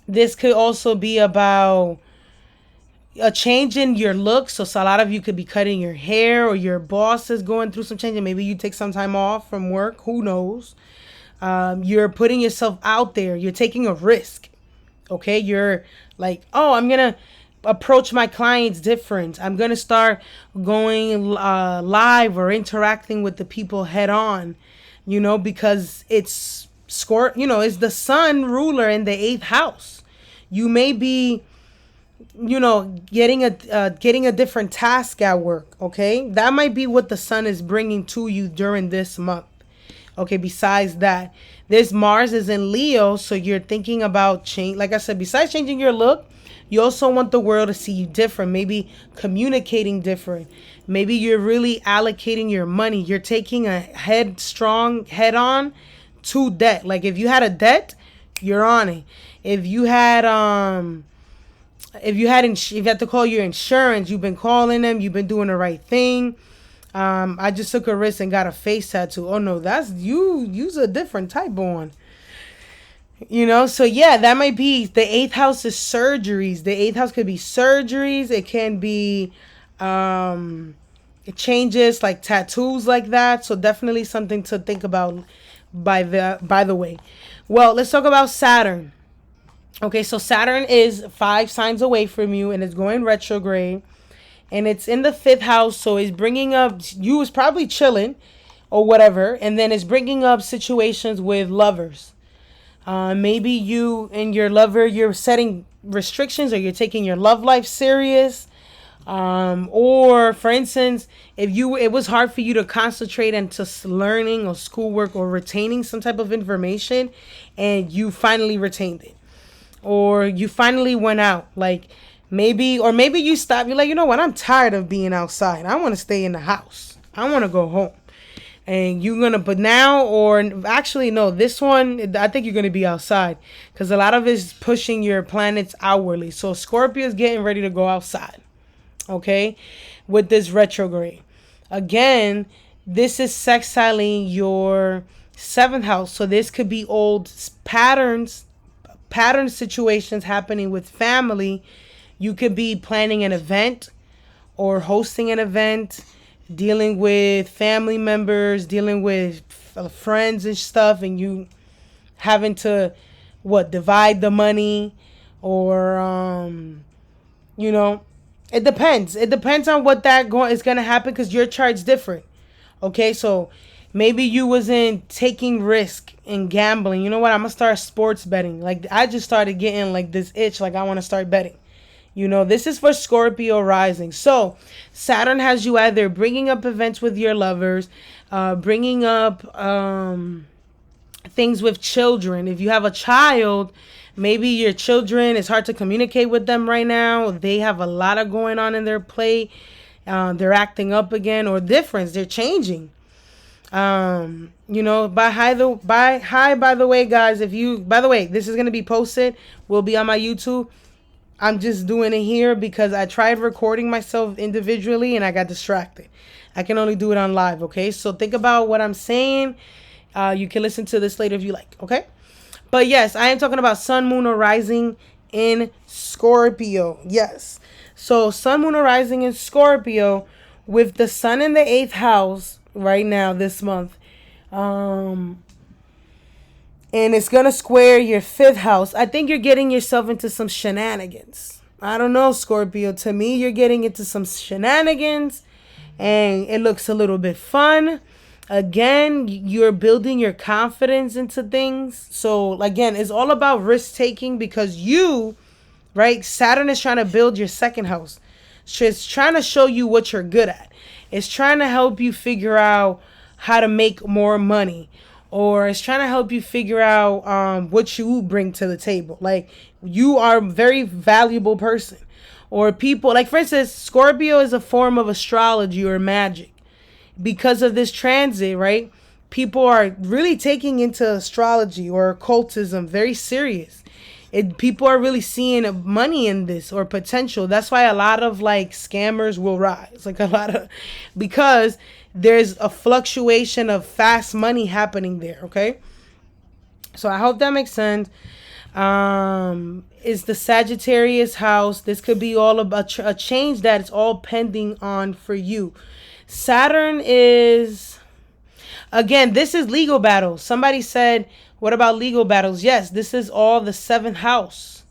This could also be about a change in your look. So a lot of you could be cutting your hair, or your boss is going through some change, and maybe you take some time off from work. Who knows? You're putting yourself out there. You're taking a risk. Okay, you're like, oh, I'm gonna approach my clients different. I'm gonna start going live or interacting with the people head on, because it's it's the sun ruler in the 8th house. You may be getting a different task at work. Okay, that might be what the sun is bringing to you during this month. Okay, besides that, this Mars is in Leo, so you're thinking about change. Like I said, besides changing your look, you also want the world to see you different, maybe communicating different. Maybe you're really allocating your money. You're taking a head on to debt. Like if you had a debt, you're on it. If you had if you had to call your insurance, you've been calling them, you've been doing the right thing. I just took a risk and got a face tattoo. Oh no, that's you's a different type of one. So yeah, that might be the 8th house is surgeries. The 8th house could be surgeries. It can be it changes like tattoos like that. So definitely something to think about by the way. Well, let's talk about Saturn. Okay, so Saturn is 5 signs away from you and it's going retrograde. And it's in the 5th house, so it's bringing up, you was probably chilling or whatever. And then it's bringing up situations with lovers. Maybe you and your lover, you're setting restrictions or you're taking your love life serious. Or for instance, if it was hard for you to concentrate into learning or schoolwork or retaining some type of information, and you finally retained it, or you finally went out, like maybe you stopped, you're like, you know what, I'm tired of being outside, I want to stay in the house, I want to go home. And you're gonna, but now, or actually no, this one I think you're gonna be outside, because a lot of it is pushing your planets outwardly. So Scorpio is getting ready to go outside, okay, with this retrograde. Again, this is sextiling your seventh house, so this could be old pattern situations happening with family. You could be planning an event or hosting an event, dealing with family members, dealing with friends and stuff, and you having to divide the money, or it depends on what is going to happen, because your chart's different. Okay, so maybe you wasn't taking risk and gambling. You know what, I'm gonna start sports betting. Like, I just started getting like this itch, like I want to start betting. This is for Scorpio rising. So Saturn has you either bringing up events with your lovers, bringing up things with children. If you have a child, maybe your children, it's hard to communicate with them right now. They have a lot of going on in their play. They're acting up again, or difference. They're changing. By the way, guys, this is going to be posted, will be on my YouTube. I'm just doing it here because I tried recording myself individually and I got distracted. I can only do it on live, okay? So think about what I'm saying. You can listen to this later if you like, okay? But yes, I am talking about Sun, Moon, or Rising in Scorpio. Yes. So Sun, Moon, or Rising in Scorpio with the Sun in the 8th house right now this month. And it's going to square your 5th house. I think you're getting yourself into some shenanigans. I don't know, Scorpio. To me, you're getting into some shenanigans. And it looks a little bit fun. Again, you're building your confidence into things. So, again, it's all about risk-taking, because Saturn is trying to build your 2nd house. So it's trying to show you what you're good at. It's trying to help you figure out how to make more money. Or it's trying to help you figure out what you bring to the table. Like, you are a very valuable person. Or people, like for instance, Scorpio is a form of astrology or magic. Because of this transit, right? People are really taking into astrology or occultism very serious. People are really seeing money in this, or potential. That's why a lot of like scammers will rise. Because there's a fluctuation of fast money happening there, okay? So I hope that makes sense. Is the Sagittarius house. This could be all about a change that is all pending on for you. Saturn is, again, this is legal battles. Somebody said, what about legal battles? Yes, this is all the 7th house.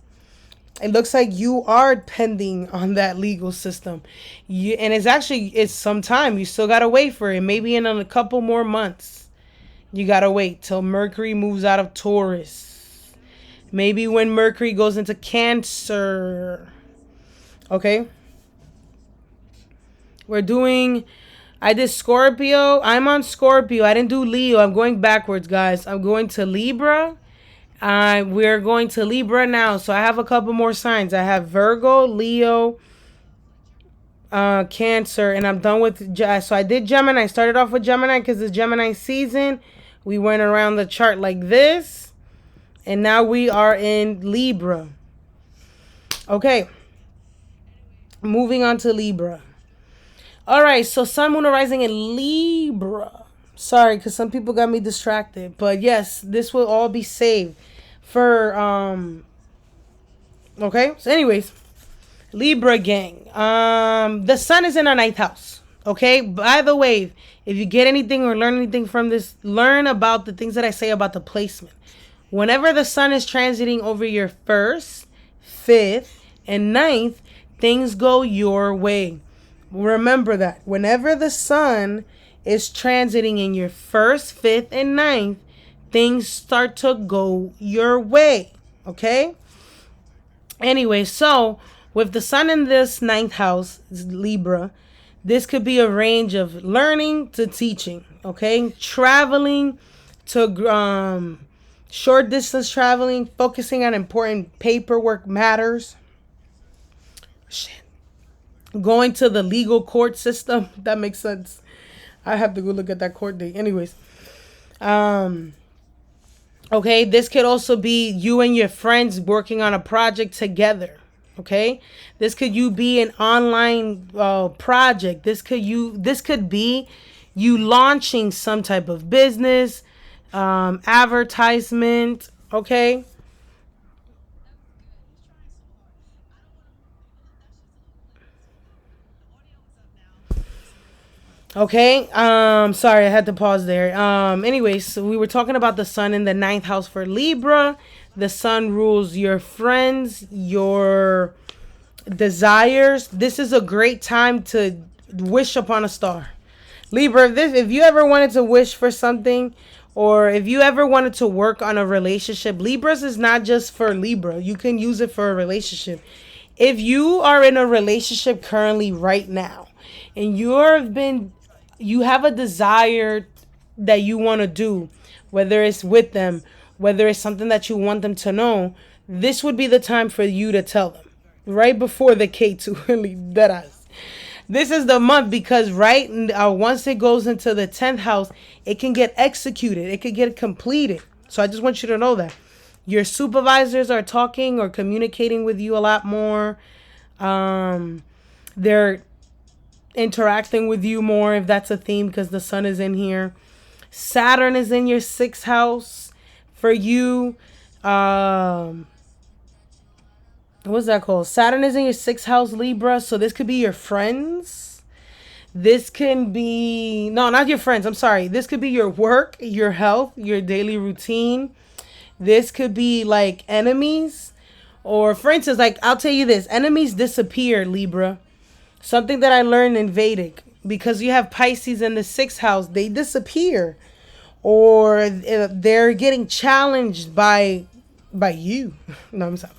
It looks like you are pending on that legal system. And it's some time. You still got to wait for it. Maybe in a couple more months. You got to wait till Mercury moves out of Taurus. Maybe when Mercury goes into Cancer. Okay. I did Scorpio. I'm on Scorpio. I didn't do Leo. I'm going backwards, guys. I'm going to Libra. We're going to Libra now. So I have a couple more signs. I have Virgo, Leo, Cancer, and I'm done with. So I did Gemini. I started off with Gemini because it's Gemini season. We went around the chart like this. And now we are in Libra. Okay. Moving on to Libra. All right. So Sun, Moon, Rising in Libra. Sorry, because some people got me distracted. But yes, this will all be saved for, okay. So anyways, Libra gang. The Sun is in our 9th house. Okay. By the way, if you get anything or learn anything from this, learn about the things that I say about the placement. Whenever the Sun is transiting over your 1st, 5th, and 9th, things go your way. Remember that. Whenever the Sun is transiting in your 1st, 5th, and 9th, things start to go your way. Okay? Anyway, so With the sun in this ninth house, Libra, this could be a range of learning to teaching, okay? Traveling to short distance traveling, focusing on important paperwork matters. Shit. Going to the legal court system. That makes sense. I have to go look at that court date. Anyways. Okay, this could also be you and your friends working on a project together. Okay, this could you be an online project. This could be you launching some type of business, advertisement. Okay. Okay. Sorry, I had to pause there. Anyways, so we were talking about the sun in the ninth house for Libra. The sun rules your friends, your desires. This is a great time to wish upon a star. Libra, if you ever wanted to wish for something, or if you ever wanted to work on a relationship, Libras is not just for Libra. You can use it for a relationship. If you are in a relationship currently right now, and you have a desire that you want to do, whether it's with them, whether it's something that you want them to know, this would be the time for you to tell them. Right before the K2, really, that eyes. This is the month because once it goes into the 10th house, it can get executed. It could get completed. So I just want you to know that. Your supervisors are talking or communicating with you a lot more. They're interacting with you more, if that's a theme, because the sun is in here. Saturn is in your 6th house for you. What's that called? Saturn is in your 6th house, Libra. So this could be your friends. This can be, no, not your friends. I'm sorry. This could be your work, your health, your daily routine. This could be like enemies. Or for instance, like I'll tell you this, enemies disappear, Libra. Something that I learned in Vedic, because you have Pisces in the 6th house, they disappear, or they're getting challenged by you. No, I'm sorry.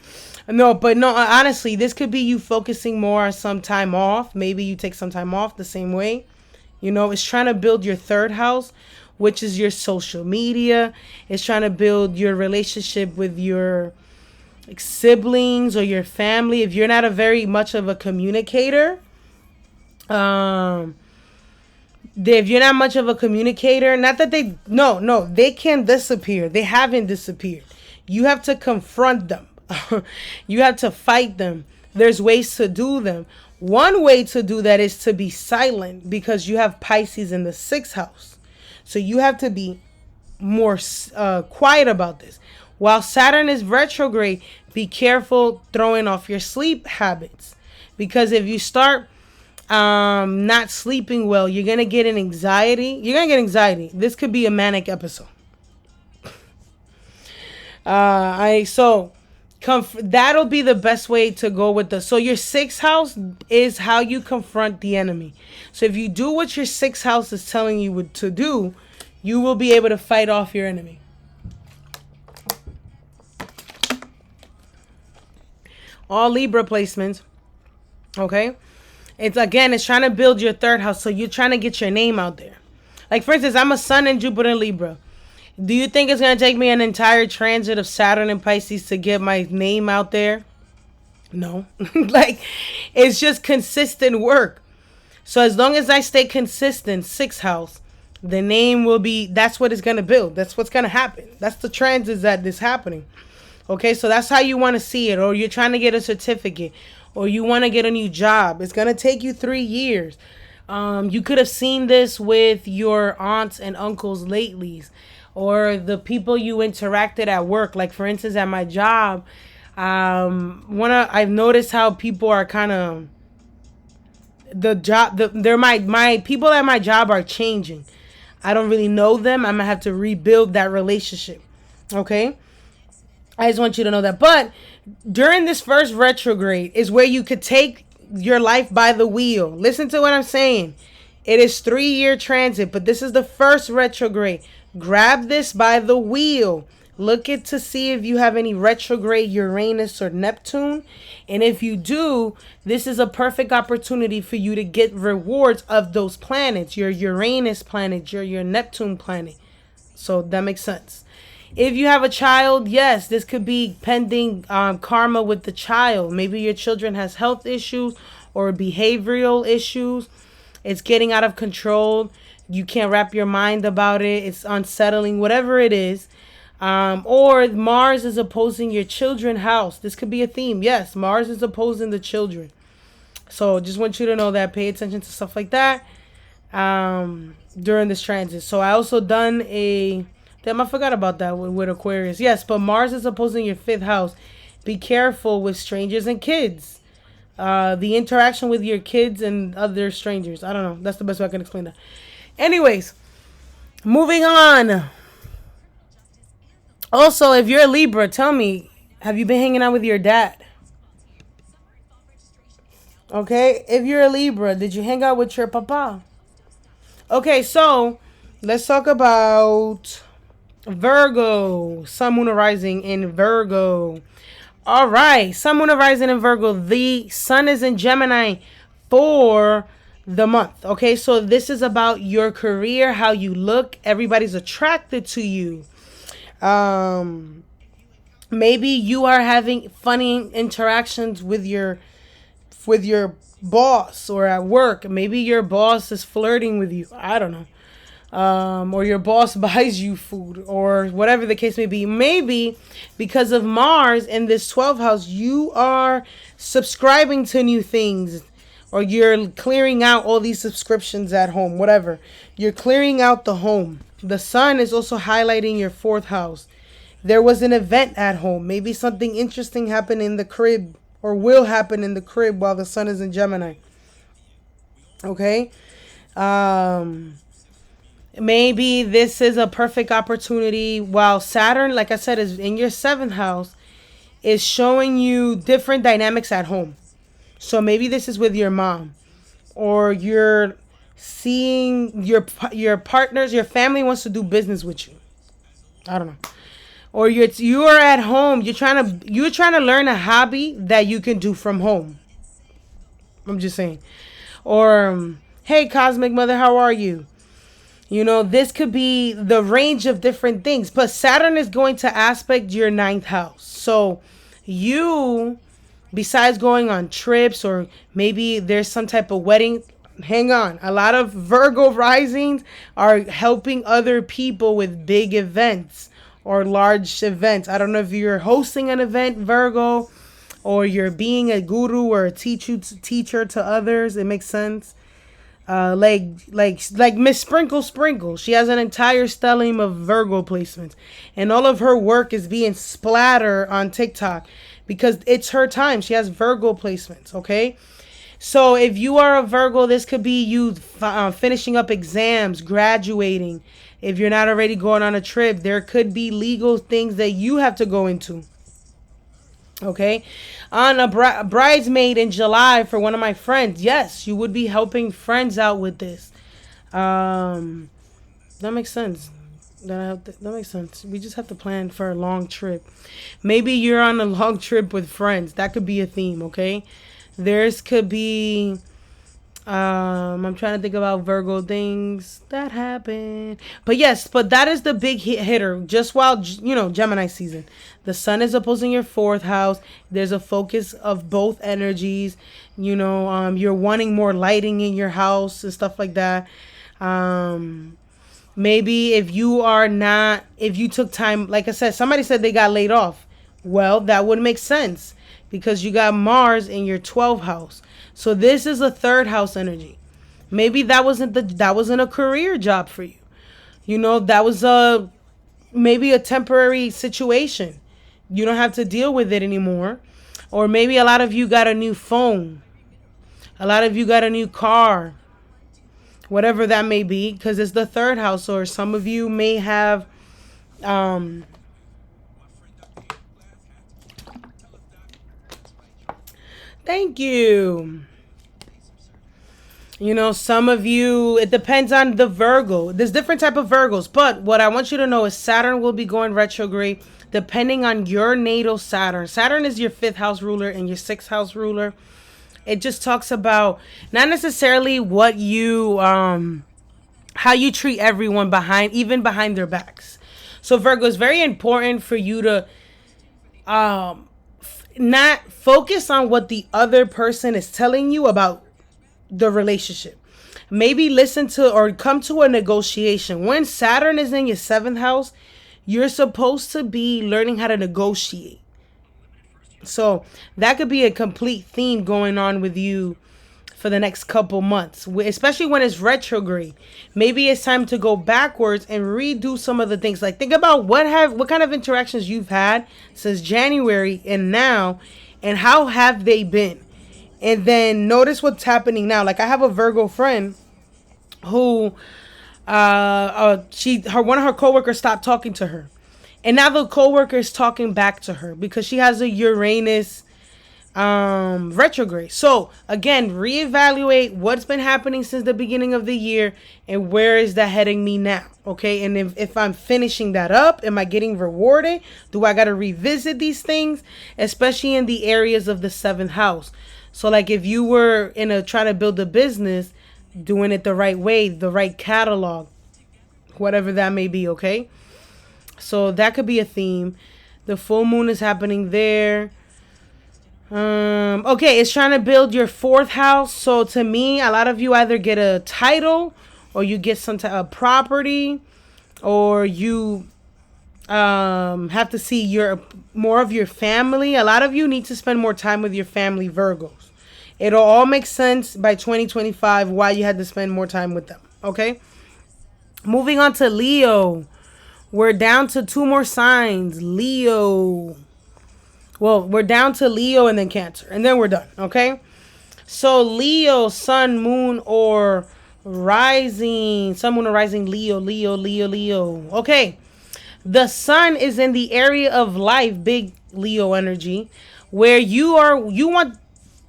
No, but no, honestly, this could be you focusing more on some time off. Maybe you take some time off the same way. You know, it's trying to build your 3rd house, which is your social media. It's trying to build your relationship with your siblings or your family. If you're not a very much of a communicator, if you're not much of a communicator, not that they can disappear. They haven't disappeared. You have to confront them. You have to fight them. There's ways to do them. One way to do that is to be silent, because you have Pisces in the 6th house. So you have to be more quiet about this. While Saturn is retrograde, be careful throwing off your sleep habits, because if you start not sleeping well, you're gonna get an anxiety. You're gonna get anxiety. This could be a manic episode. That'll be the best way to go with so your 6th house is how you confront the enemy. So if you do what your 6th house is telling you to do, you will be able to fight off your enemy. All Libra placements, okay? It's trying to build your 3rd house. So you're trying to get your name out there. Like, for instance, I'm a sun and Jupiter in Libra. Do you think it's going to take me an entire transit of Saturn and Pisces to get my name out there? No. Like, it's just consistent work. So as long as I stay consistent, 6th house, the name will be, that's what it's going to build. That's what's going to happen. That's the transits that is happening. Okay, so that's how you want to see it. Or you're trying to get a certificate, or you want to get a new job. It's going to take you 3 years. You could have seen this with your aunts and uncles lately, or the people you interacted at work. Like, for instance, at my job, I've noticed how people are kind of my people at my job are changing. I don't really know them. I'm gonna have to rebuild that relationship. Okay, I just want you to know that. But during this first retrograde is where you could take your life by the wheel. Listen to what I'm saying. It is 3-year transit, but this is the first retrograde. Grab this by the wheel. Look it to see if you have any retrograde Uranus or Neptune. And if you do, this is a perfect opportunity for you to get rewards of those planets, your Uranus planet, your Neptune planet. So that makes sense. If you have a child, yes, this could be pending karma with the child. Maybe your children has health issues or behavioral issues. It's getting out of control. You can't wrap your mind about it. It's unsettling, whatever it is. Or Mars is opposing your children house. This could be a theme. Yes, Mars is opposing the children. So just want you to know that. Pay attention to stuff like that during this transit. So I also done a... Damn, I forgot about that with Aquarius. Yes, but Mars is opposing your 5th house. Be careful with strangers and kids. The interaction with your kids and other strangers. I don't know. That's the best way I can explain that. Anyways, moving on. Also, if you're a Libra, tell me, have you been hanging out with your dad? Okay, if you're a Libra, did you hang out with your papa? Okay, so let's talk about Virgo. Sun, Moon, Rising in Virgo. All right, Sun, Moon, Rising in Virgo. The Sun is in Gemini for the month. Okay, so this is about your career, how you look. Everybody's attracted to you. Maybe you are having funny interactions with your boss or at work. Maybe your boss is flirting with you. I don't know. Or your boss buys you food or whatever the case may be. Maybe because of Mars in this 12th house, you are subscribing to new things or you're clearing out all these subscriptions at home, whatever. You're clearing out the home. The Sun is also highlighting your 4th house. There was an event at home. Maybe something interesting happened in the crib or will happen in the crib while the Sun is in Gemini. Okay? Maybe this is a perfect opportunity while Saturn, like I said, is in your 7th house, is showing you different dynamics at home. So maybe this is with your mom or you're seeing your partners, your family wants to do business with you. I don't know. Or you are at home, you're trying to learn a hobby that you can do from home. I'm just saying. Or hey, Cosmic Mother, how are you? You know, this could be the range of different things. But Saturn is going to aspect your 9th house. So you, besides going on trips or maybe there's some type of wedding, hang on. A lot of Virgo risings are helping other people with big events or large events. I don't know if you're hosting an event, Virgo, or you're being a guru or a teacher to others. It makes sense. Like Miss Sprinkle. She has an entire stellium of Virgo placements, and all of her work is being splattered on TikTok because it's her time. She has Virgo placements. Okay, so if you are a Virgo, this could be you finishing up exams, graduating. If you're not already going on a trip, there could be legal things that you have to go into. Okay, on a bridesmaid in July for one of my friends. Yes, you would be helping friends out with this. That makes sense. That makes sense. We just have to plan for a long trip. Maybe you're on a long trip with friends. That could be a theme. Okay, theirs could be. I'm trying to think about Virgo things that happen. But yes, but that is the big hitter. Just while, Gemini season. The Sun is opposing your 4th house. There's a focus of both energies. You're wanting more lighting in your house and stuff like that. Maybe if you took time, like I said, somebody said they got laid off. Well, that would make sense because you got Mars in your 12th house. So this is a 3rd house energy. Maybe that wasn't a career job for you. That was maybe a temporary situation. You don't have to deal with it anymore. Or maybe a lot of you got a new phone. A lot of you got a new car. Whatever that may be, because it's the 3rd house. Or some of you may have thank you. You know, some of you, it depends on the Virgo. There's different type of Virgos, but what I want you to know is Saturn will be going retrograde depending on your natal Saturn. Saturn is your 5th house ruler and your 6th house ruler. It just talks about not necessarily what you how you treat everyone even behind their backs. So Virgo, is very important for you to not focus on what the other person is telling you about the relationship. Maybe listen to or come to a negotiation. When Saturn is in your 7th house, you're supposed to be learning how to negotiate. So that could be a complete theme going on with you for the next couple months, especially when it's retrograde. Maybe it's time to go backwards and redo some of the things. Like, think about what kind of interactions you've had since January and now, and how have they been? And then notice what's happening now. Like, I have a Virgo friend who one of her coworkers stopped talking to her. And now the coworker is talking back to her because she has a Uranus retrograde. So again, reevaluate what's been happening since the beginning of the year and where is that heading me now. Okay, and if I'm finishing that up, am I getting rewarded? Do I got to revisit these things, especially in the areas of the 7th house? So like if you were trying to build a business, doing it the right way, the right catalog, whatever that may be. Okay, so that could be a theme. The full moon is happening there. Okay, it's trying to build your 4th house. So to me, a lot of you either get a title or you get some type of property, or you have to see more of your family. A lot of you need to spend more time with your family, Virgos. It'll all make sense by 2025 why you had to spend more time with them. Okay, moving on to Leo. We're down to 2 more signs. Leo. Well, we're down to Leo and then Cancer, and then we're done. Okay, so Leo, sun, moon, or rising. Sun, moon, or rising. Leo, Leo, Leo, Leo. Okay, the sun is in the area of life, big Leo energy, where you want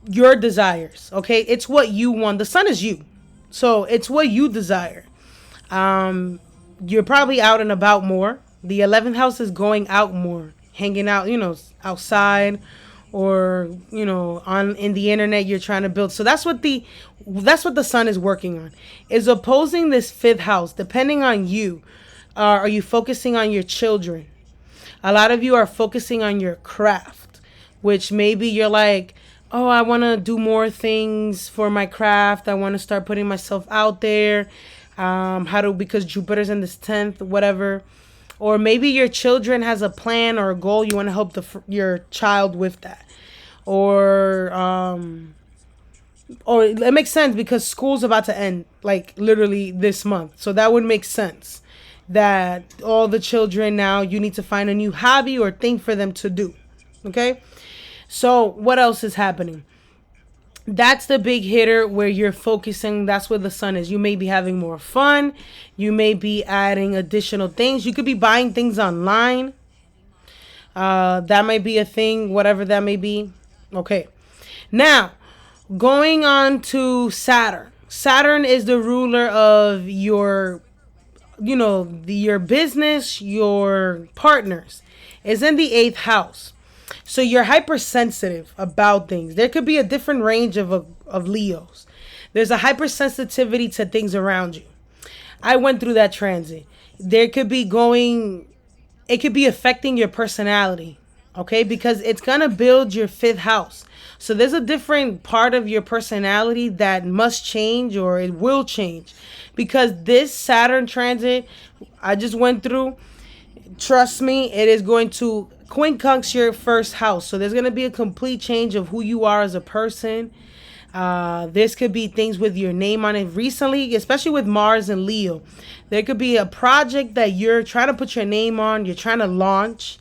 your desires. Okay, it's what you want. The sun is you, so it's what you desire. You're probably out and about more. The 11th house is going out more, hanging out, outside, or in the internet. You're trying to build. So that's what the sun is working on, is opposing this 5th house. Depending on you, are you focusing on your children? A lot of you are focusing on your craft, which maybe you're like, oh, I want to do more things for my craft. I want to start putting myself out there. Because Jupiter's in this 10th, whatever. Or maybe your children has a plan or a goal. You want to help your child with that. Or it makes sense because school's about to end, like literally this month. So that would make sense that all the children now, you need to find a new hobby or thing for them to do. Okay? So what else is happening? That's the big hitter where you're focusing. That's where the sun is. You may be having more fun. You may be adding additional things. You could be buying things online. That might be a thing, whatever that may be. Okay. Now, going on to Saturn. Saturn is the ruler of your business, your partners. It's in the 8th house. So you're hypersensitive about things. There could be a different range of Leos. There's a hypersensitivity to things around you. I went through that transit. It could be affecting your personality. Okay, because it's going to build your 5th house. So there's a different part of your personality that must change, or it will change. Because this Saturn transit I just went through, trust me, it is going to quincunx your 1st house. So there's going to be a complete change of who you are as a person. This could be things with your name on it recently, especially with Mars and Leo. There could be a project that you're trying to put your name on. You're trying to launch.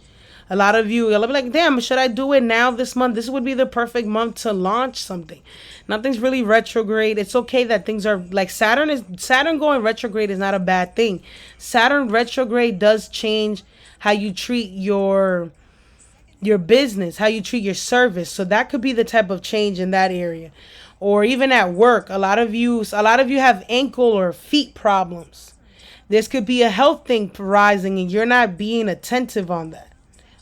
A lot of you, you'll be like, damn, should I do it now this month? This would be the perfect month to launch something. Nothing's really retrograde. It's okay that things are like Saturn going retrograde is not a bad thing. Saturn retrograde does change how you treat your business, how you treat your service. So that could be the type of change in that area. or even at work. A lot of you have ankle or feet problems. This could be a health thing rising and you're not being attentive on that.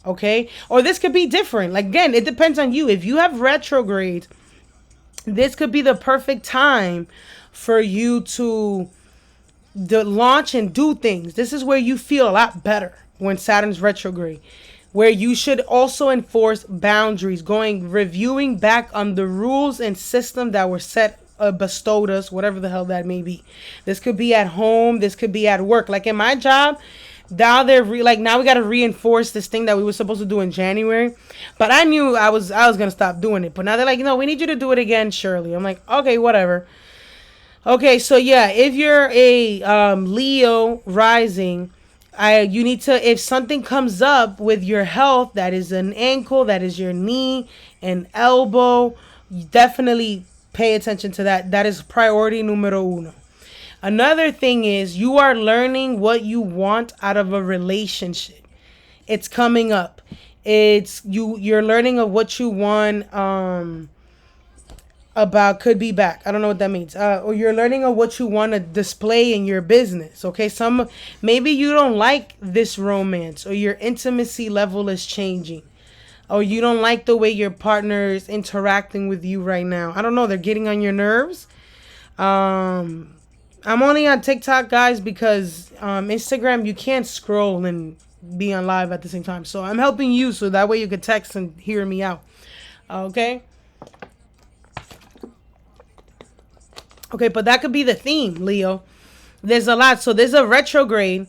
Okay? Or this could be different. Like, again, it depends on you. If you have retrograde, this could be the perfect time for you to launch and do things. This is where you feel a lot better when Saturn's retrograde, where you should also enforce boundaries, reviewing back on the rules and system that were set, bestowed us, whatever the hell that may be. This could be at home. This could be at work. Like in my job, now now we got to reinforce this thing that we were supposed to do in January, but I knew I was gonna stop doing it. But now they're like, no, we need you to do it again, Shirley. I'm like, okay, whatever. Okay, so yeah, if you're a Leo rising, you need to, if something comes up with your health, that is an ankle, that is your knee, an elbow, you definitely pay attention to that. That is priority numero uno. Another thing is you are learning what you want out of a relationship. It's coming up. You're learning of what you want about could be back. I don't know what that means. Or you're learning of what you want to display in your business. Okay, maybe you don't like this romance, or your intimacy level is changing, or you don't like the way your partner is interacting with you right now. I don't know. They're getting on your nerves. I'm only on TikTok, guys, because Instagram, you can't scroll and be on live at the same time. So I'm helping you so that way you could text and hear me out. Okay? Okay, but that could be the theme, Leo. There's a lot. So there's a retrograde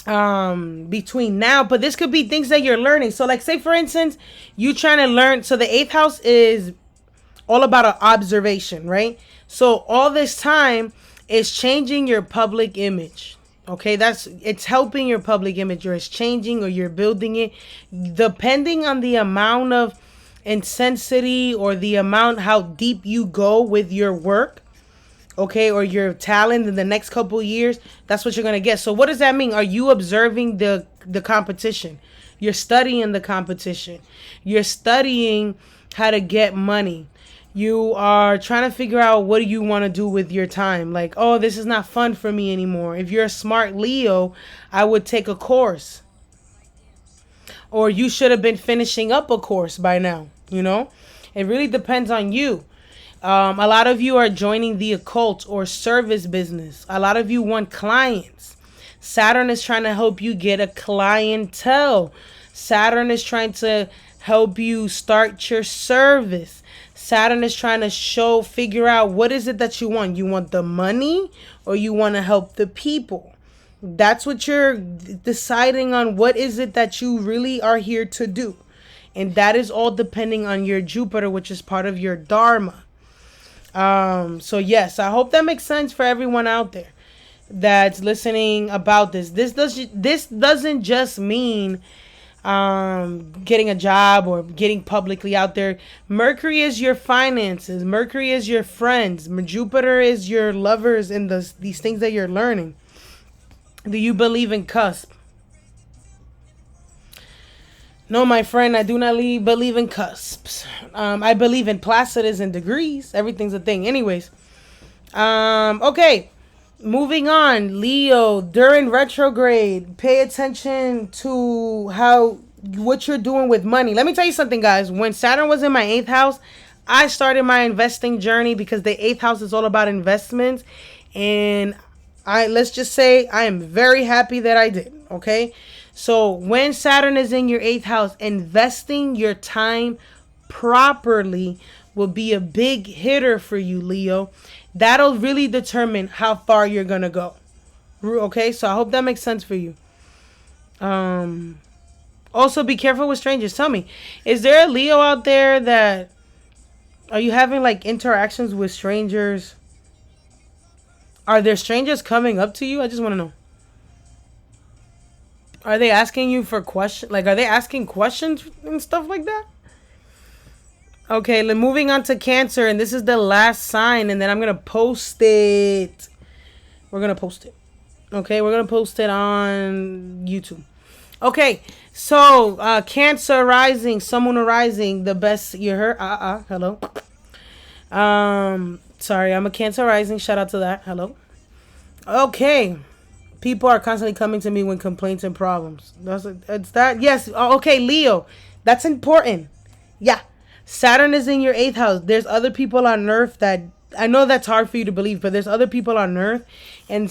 between now, but this could be things that you're learning. So like, say for instance, you trying to learn. So the 8th house is all about an observation, right? So all this time is changing your public image. Okay, it's helping your public image, or it's changing, or you're building it, depending on the amount of intensity or the amount how deep you go with your work. Okay, or your talent in the next couple years, that's what you're going to get. So what does that mean? Are you observing the competition? You're studying the competition. You're studying how to get money. You are trying to figure out what do you want to do with your time. Like, oh, this is not fun for me anymore. If you're a smart Leo, I would take a course. Or you should have been finishing up a course by now, you know? It really depends on you. A lot of you are joining the occult or service business. A lot of you want clients. Saturn is trying to help you get a clientele. Saturn is trying to help you start your service. Saturn is trying to figure out what is it that you want. You want the money, or you want to help the people? That's what you're deciding on. What is it that you really are here to do? And that is all depending on your Jupiter, which is part of your Dharma. So yes, I hope that makes sense for everyone out there that's listening about this. This doesn't just mean getting a job or getting publicly out there. Mercury is your finances. Mercury is your friends. Jupiter is your lovers and these things that you're learning. Do you believe in cusp? No, my friend, I do not believe in cusps. I believe in placidus and degrees. Everything's a thing. Anyways. Okay. Moving on. Leo, during retrograde, pay attention to what you're doing with money. Let me tell you something, guys. When Saturn was in my 8th house, I started my investing journey because the 8th house is all about investments. And let's just say I am very happy that I did. Okay. So when Saturn is in your 8th house, investing your time properly will be a big hitter for you, Leo. That'll really determine how far you're going to go. Okay, so I hope that makes sense for you. Also, be careful with strangers. Tell me, is there a Leo out there are you having like interactions with strangers? Are there strangers coming up to you? I just want to know. Are they asking you for questions? Like, are they asking questions and stuff like that? Okay, moving on to Cancer, and this is the last sign, and then I'm going to post it. We're going to post it. Okay, we're going to post it on YouTube. Okay, so Cancer rising, Sun, Moon rising, the best, you heard? Hello. Sorry, I'm a Cancer rising. Shout out to that. Hello. Okay. People are constantly coming to me with complaints and problems. It's that. Yes. Okay, Leo. That's important. Yeah. Saturn is in your eighth house. There's other people on Earth that I know that's hard for you to believe, but there's other people on Earth, and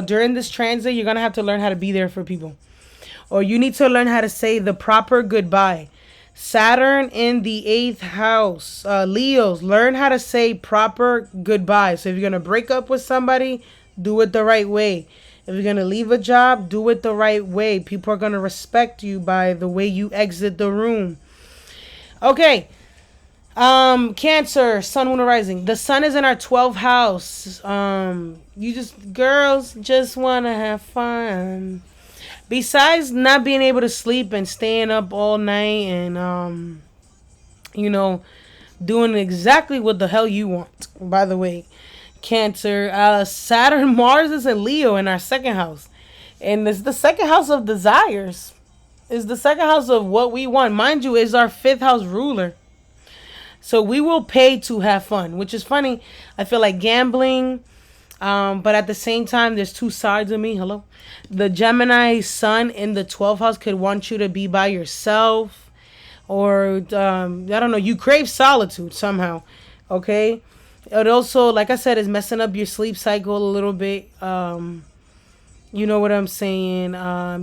during this transit, you're gonna have to learn how to be there for people, or you need to learn how to say the proper goodbye. Saturn in the eighth house. Leos, learn how to say proper goodbye. So if you're gonna break up with somebody, do it the right way. If you're gonna leave a job, do it the right way. People are gonna respect you by the way you exit the room. Okay. Cancer, Sun, Moon, Rising. The Sun is in our 12th house. Girls just wanna have fun. Besides not being able to sleep and staying up all night and doing exactly what the hell you want. By the way, Cancer, Saturn, Mars is in Leo in our second house, and it's the second house of desires. It's the second house of what we want. Mind you, is our fifth house ruler. So we will pay to have fun, which is funny. I feel like gambling. But at the same time, there's two sides of me. Hello. The Gemini sun in the 12th house could want you to be by yourself. Or, I don't know, you crave solitude somehow. Okay. It also, like I said, is messing up your sleep cycle a little bit. You know what I'm saying?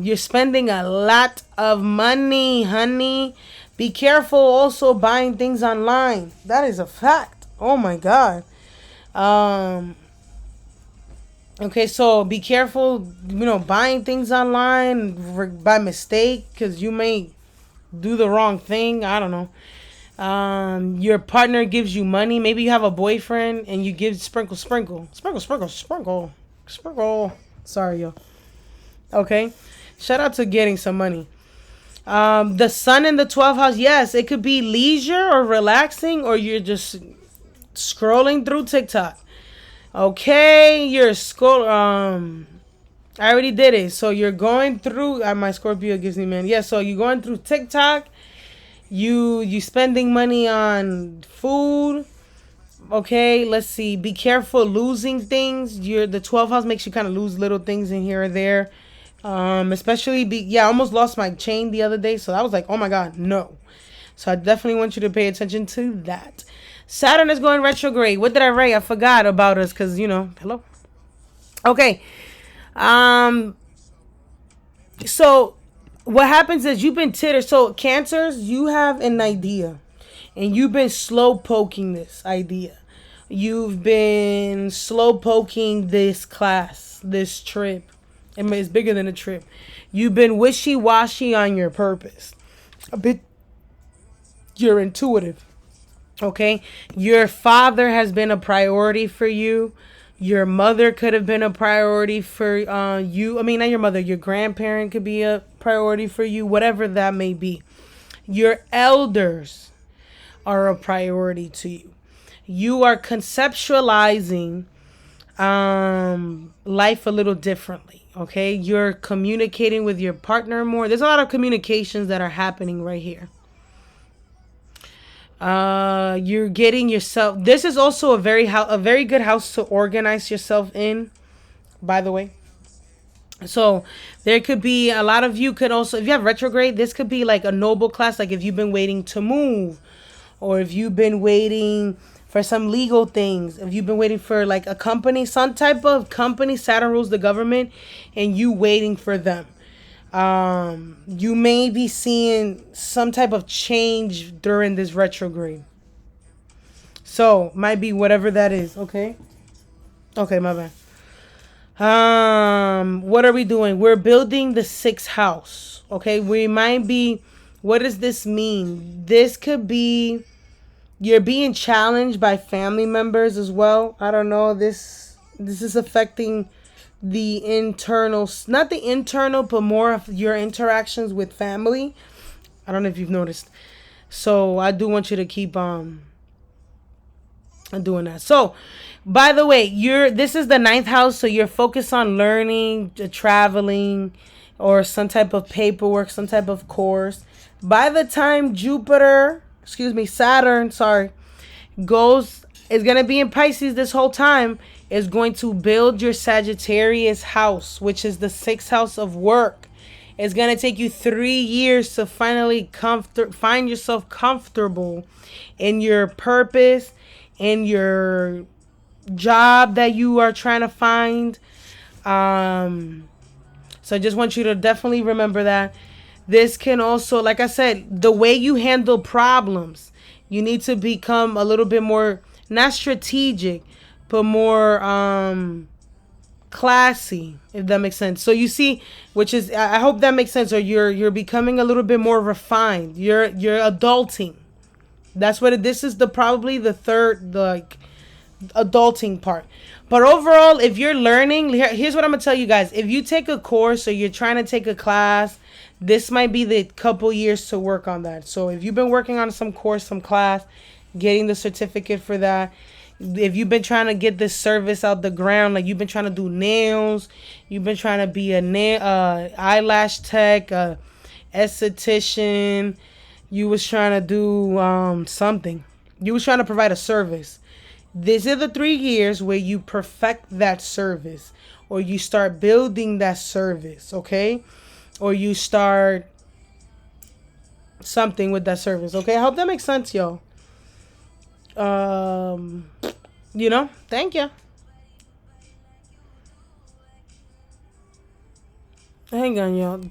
You're spending a lot of money, honey. Be careful also buying things online. That is a fact. Oh my God. Okay, so be careful, buying things online by mistake, because you may do the wrong thing. I don't know. Your partner gives you money. Maybe you have a boyfriend and you give sprinkle. Sorry, yo. Okay. Shout out to getting some money. The sun in the 12th house, yes, it could be leisure or relaxing, or you're just scrolling through TikTok. Okay, you're I already did it. So you're going through. My Scorpio gives me man. Yeah, so you're going through TikTok. You spending money on food. Okay, let's see. Be careful losing things. The 12th house makes you kind of lose little things in here or there. Especially I almost lost my chain the other day, so I was like, oh my God, no. So I definitely want you to pay attention to that. Saturn is going retrograde. What did I write? I forgot about us because, hello. Okay. So what happens is you've been titter. So Cancers, you have an idea and you've been slow poking this idea. You've been slow poking this class, this trip. It's bigger than a trip. You've been wishy-washy on your purpose. You're intuitive. Okay? Your father has been a priority for you. Your mother could have been a priority for you. I mean, not your mother. Your grandparent could be a priority for you. Whatever that may be. Your elders are a priority to you. You are conceptualizing life a little differently. Okay, you're communicating with your partner more. There's a lot of communications that are happening right here. You're getting yourself. This is also a very good house to organize yourself in, by the way. So there could be a lot of you could also, if you have retrograde, this could be like a noble class. Like if you've been waiting to move, or if you've been waiting for some legal things, if you've been waiting for like a company, some type of company, Saturn rules the government, and you waiting for them. You may be seeing some type of change during this retrograde. So might be whatever that is. Okay, my bad. What are we doing? We're building the 6th house. Okay, we might be. What does this mean? This could be you're being challenged by family members as well. I don't know. This is affecting the internal, not the internal, but more of your interactions with family. I don't know if you've noticed. So I do want you to keep doing that. So, by the way, this is the 9th house, so you're focused on learning, traveling, or some type of paperwork, some type of course. By the time Saturn, goes is going to be in Pisces this whole time, is going to build your Sagittarius house, which is the 6th house of work. It's going to take you 3 years to finally find yourself comfortable in your purpose, in your job that you are trying to find. So I just want you to definitely remember that. This can also, like I said, the way you handle problems, you need to become a little bit more, not strategic, but more classy, if that makes sense. So you see, which is, I hope that makes sense, or you're becoming a little bit more refined. You're adulting. That's what this is, probably the third, like, adulting part. But overall, if you're learning, here's what I'm gonna tell you guys. If you take a course or you're trying to take a class, this might be the couple years to work on that. So if you've been working on some course, some class, getting the certificate for that, if you've been trying to get this service out the ground, like you've been trying to do nails, you've been trying to be a eyelash tech, a esthetician, you was trying to do something, you was trying to provide a service, these are the 3 years where you perfect that service, or you start building that service, okay? Or you start something with that service, okay? I hope that makes sense, y'all. Thank you. Hang on, y'all.